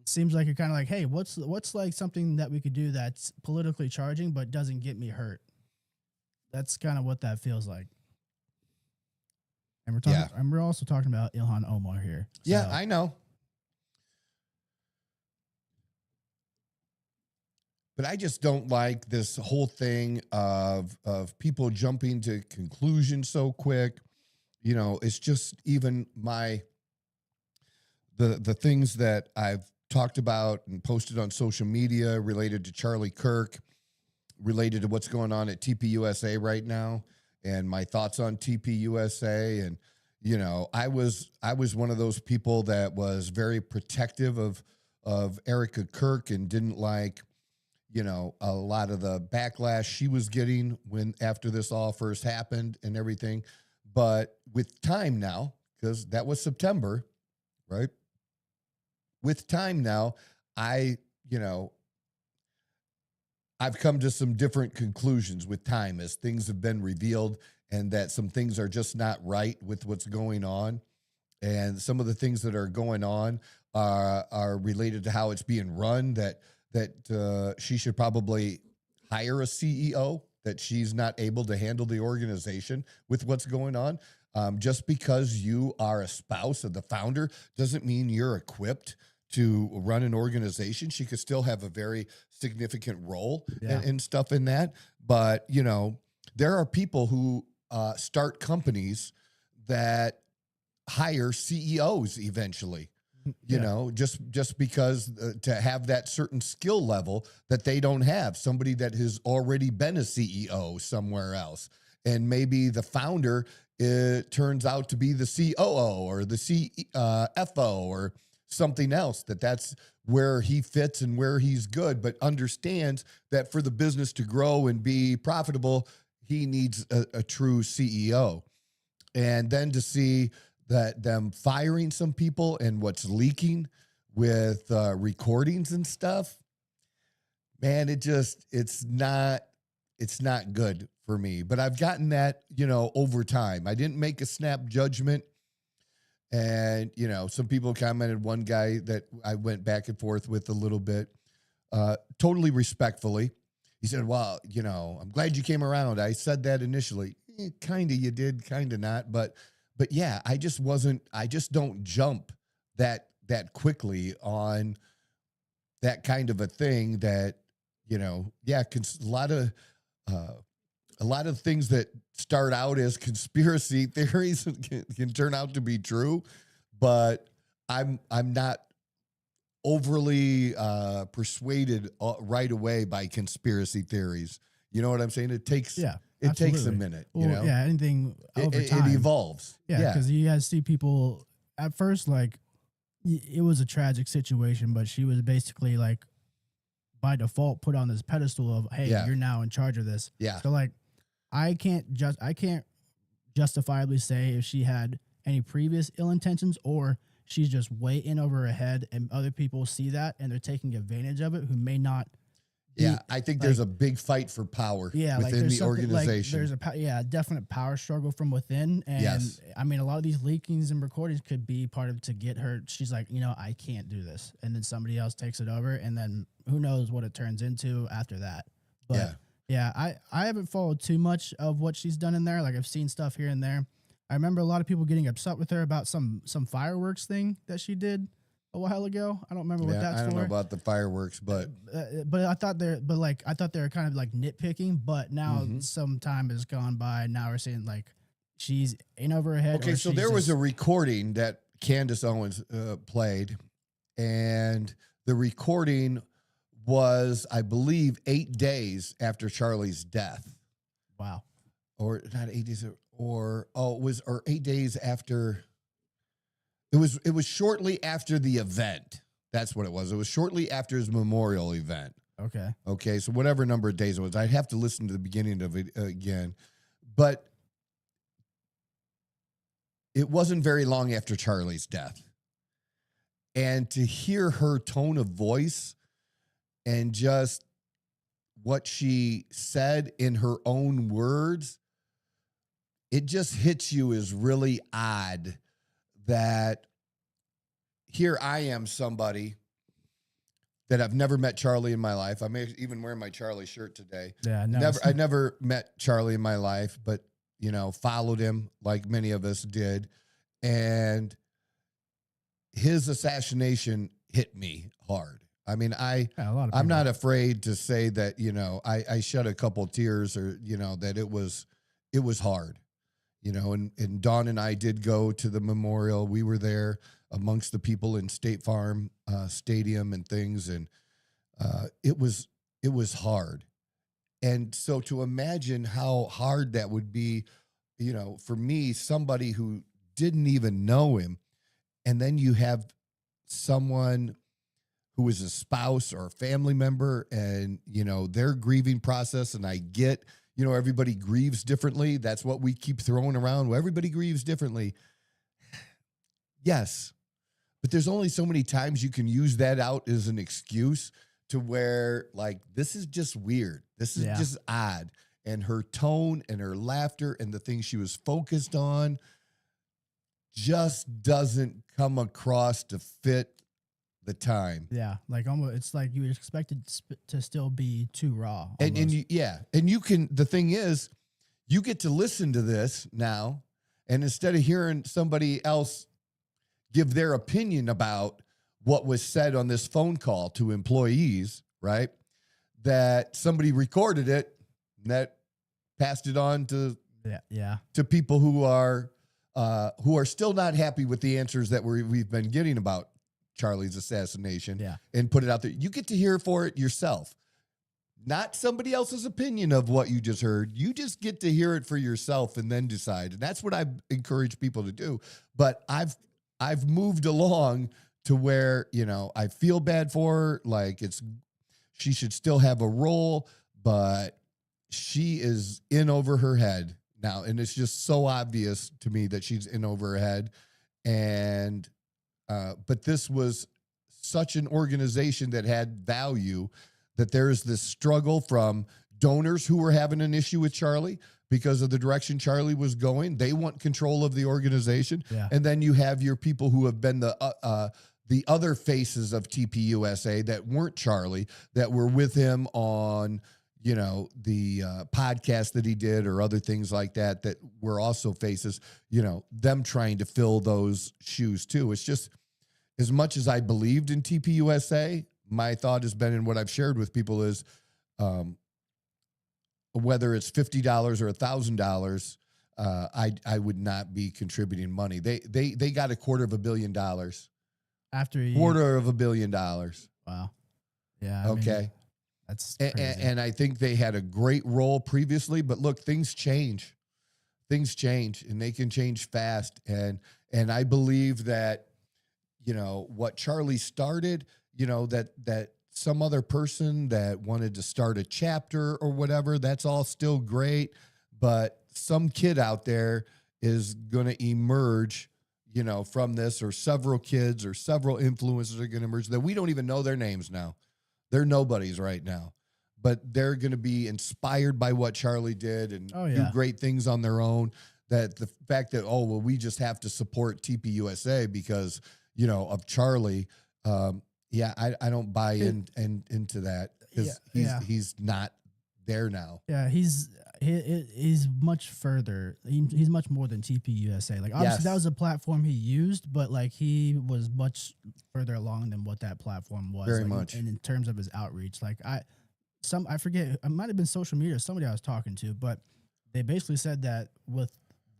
seems like you're kind of like, hey, what's like something that we could do that's politically charging but doesn't get me hurt? That's kind of what that feels like. And we're talking, and we're also talking about Ilhan Omar here. So. Yeah, I know. But I just don't like this whole thing of people jumping to conclusions so quick. You know, it's just even the things that I've talked about and posted on social media related to Charlie Kirk, related to what's going on at TPUSA right now, and my thoughts on TPUSA. And, you know, I was one of those people that was very protective of Erica Kirk and didn't like, you know, a lot of the backlash she was getting after this all first happened and everything. But with time now, because that was September, right? With time now, I've come to some different conclusions with time as things have been revealed, and that some things are just not right with what's going on. And some of the things that are going on are related to how it's being run, that she should probably hire a CEO, that she's not able to handle the organization with what's going on. Just because you are a spouse of the founder doesn't mean you're equipped to run an organization. She could still have a very significant role and stuff in that. But, you know, there are people who start companies that hire CEOs eventually. You know, just because to have that certain skill level that they don't have, somebody that has already been a CEO somewhere else. And maybe the founder turns out to be the COO or the CFO or something else, that's where he fits and where he's good, but understands that for the business to grow and be profitable, he needs a true CEO. And then to see that them firing some people and what's leaking with recordings and stuff, man, it's not good for me. But I've gotten that, you know, over time. I didn't make a snap judgment. And, you know, some people commented, one guy that I went back and forth with a little bit, totally respectfully. He said, well, you know, I'm glad you came around. I said that initially. Kind of you did, kind of not. But yeah, I just don't jump that quickly on that kind of a thing that, you know, a lot of things that start out as conspiracy theories can turn out to be true, but I'm not overly persuaded right away by conspiracy theories. You know what I'm saying? It takes it takes a minute. Well, you know, anything over time it evolves. Yeah, because you guys see people at first like it was a tragic situation, but she was basically like by default put on this pedestal of, hey, you're now in charge of this. Yeah. So like I can't justifiably say if she had any previous ill intentions or she's just way in over her head and other people see that and they're taking advantage of it who may not. I think there's a big fight for power within the organization. There's a definite power struggle from within. And I mean, a lot of these leakings and recordings could be part of to get her. She's like, you know, I can't do this. And then somebody else takes it over. And then who knows what it turns into after that. But yeah, I haven't followed too much of what she's done in there. Like I've seen stuff here and there. I remember a lot of people getting upset with her about some fireworks thing that she did a while ago. I don't remember what that's for. I don't know about the fireworks, but I thought they were kind of like nitpicking. But now some time has gone by. And now we're saying like she's in over her head. Okay, so there was a recording that Candace Owens played, and the recording was, I believe, 8 days after Charlie's death. Wow. Or not 8 days, or 8 days after. It was shortly after the event. That's what it was. It was shortly after his memorial event. Okay. Okay, so whatever number of days it was, I'd have to listen to the beginning of it again. But it wasn't very long after Charlie's death. And to hear her tone of voice and just what she said in her own words, it just hits you as really odd that here I am, somebody that I've never met Charlie in my life. I'm even wearing my Charlie shirt today. Yeah, I never met Charlie in my life, but followed him like many of us did. And his assassination hit me hard. I mean, I'm not afraid to say that, I shed a couple tears, or, that it was hard, and Dawn and I did go to the memorial. We were there amongst the people in State Farm Stadium and things. And it was hard. And so to imagine how hard that would be, for me, somebody who didn't even know him, and then you have someone who is a spouse or a family member, and, their grieving process. And I get, everybody grieves differently. That's what we keep throwing around. Well, everybody grieves differently. Yes. But there's only so many times you can use that out as an excuse to where, like, this is just weird. This is just odd. And her tone and her laughter and the things she was focused on just doesn't come across to fit the time. Yeah, like almost, it's like you expect it to still be too raw. And you can. The thing is, you get to listen to this now, and instead of hearing somebody else give their opinion about what was said on this phone call to employees, right? That somebody recorded it and that passed it on to people who are still not happy with the answers that we've been getting about Charlie's assassination, and put it out there. You get to hear for it yourself, not somebody else's opinion of what you just heard. You just get to hear it for yourself and then decide. And that's what I encourage people to do. But I've moved along to where, I feel bad for her. Like, she should still have a role, but she is in over her head now. And it's just so obvious to me that she's in over her head. And, but this was such an organization that had value, that there's this struggle from donors who were having an issue with Charlie because of the direction Charlie was going. They want control of the organization. Yeah. And then you have your people who have been the other faces of TPUSA that weren't Charlie, that were with him on, the podcast that he did or other things like that, that were also faces, them trying to fill those shoes too. It's just, as much as I believed in TPUSA, my thought has been, and what I've shared with people is, whether it's $50 or $1,000, I would not be contributing money. They got $250 million after $250 million. Wow. Yeah. Okay. That's crazy. And I think they had a great role previously, but look, things change. Things change, and they can change fast. And I believe that, what Charlie started, that some other person that wanted to start a chapter or whatever, that's all still great. But some kid out there is going to emerge, from this, or several kids or several influencers are going to emerge that we don't even know their names now. They're nobodies right now, but they're going to be inspired by what Charlie did and do great things on their own. That the fact that, we just have to support TPUSA because, of Charlie. I don't buy into that, because he's not there now. Yeah, he's much further. He's much more than TPUSA. Like, obviously that was a platform he used, but like he was much further along than what that platform was. Very much. And in terms of his outreach, like I forget, it might have been social media, somebody I was talking to, but they basically said that with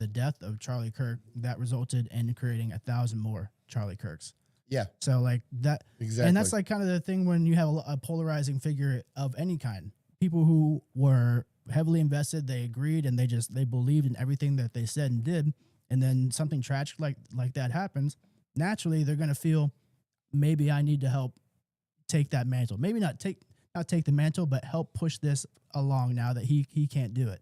the death of Charlie Kirk that resulted in creating 1,000 more Charlie Kirks. Yeah. So like that, exactly. And that's like kind of the thing when you have a polarizing figure of any kind. People who were heavily invested, they agreed, and they believed in everything that they said and did. And then something tragic like that happens. Naturally, they're going to feel maybe I need to help take that mantle. Maybe not take the mantle, but help push this along now that he can't do it.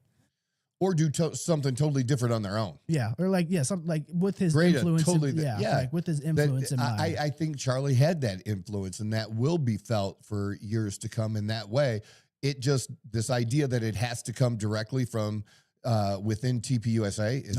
Or do something totally different on their own. Yeah, or something like with his influence. Totally like with his influence in mind. I think Charlie had that influence, and that will be felt for years to come in that way. It just, this idea that it has to come directly from within TPUSA is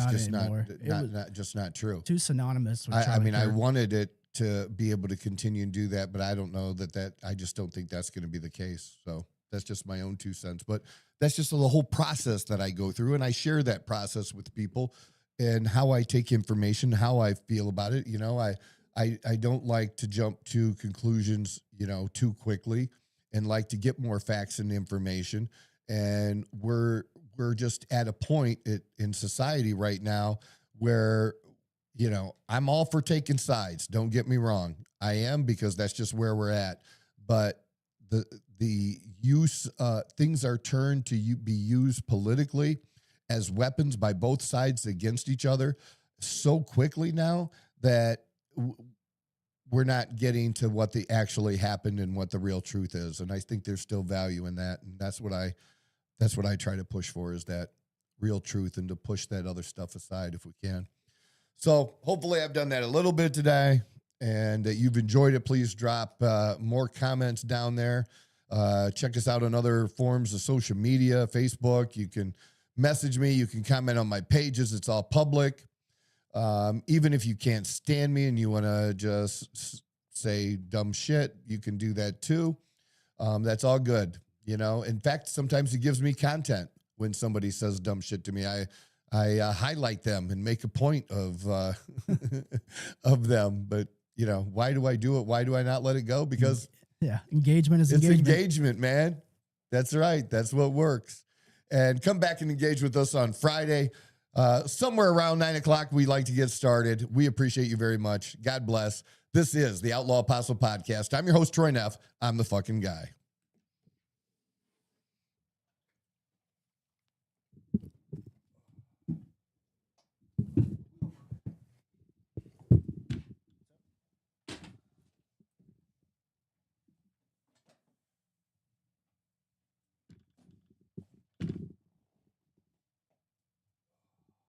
just not true. Too synonymous with I mean, Kirk. I wanted it to be able to continue and do that, but I don't know I just don't think that's going to be the case. So that's just my own 2 cents, but that's just the whole process that I go through. And I share that process with people and how I take information, how I feel about it. You know, I don't like to jump to conclusions, you know, too quickly, and like to get more facts and information. And we're just at a point in society right now where, you know, I'm all for taking sides. Don't get me wrong. I am, because that's just where we're at. But the use, things are turned to be used politically as weapons by both sides against each other so quickly now that we're not getting to what actually happened and what the real truth is. And I think there's still value in that. And that's what I try to push for, is that real truth, and to push that other stuff aside if we can. So hopefully I've done that a little bit today, and you've enjoyed it. Please drop more comments down there. Check us out on other forms of social media, Facebook. You can message me. You can comment on my pages. It's all public. Even if you can't stand me and you want to just say dumb shit, you can do that too. That's all good. You know, in fact, sometimes it gives me content when somebody says dumb shit to me. I highlight them and make a point of of them. But, you know, why do I do it? Why do I not let it go? Because engagement is engagement, man. That's right. That's what works. And come back and engage with us on Friday. Somewhere around 9 o'clock, we like to get started. We appreciate you very much. God bless. This is the Outlaw Apostle Podcast. I'm your host, Troy Neff. I'm the fucking guy.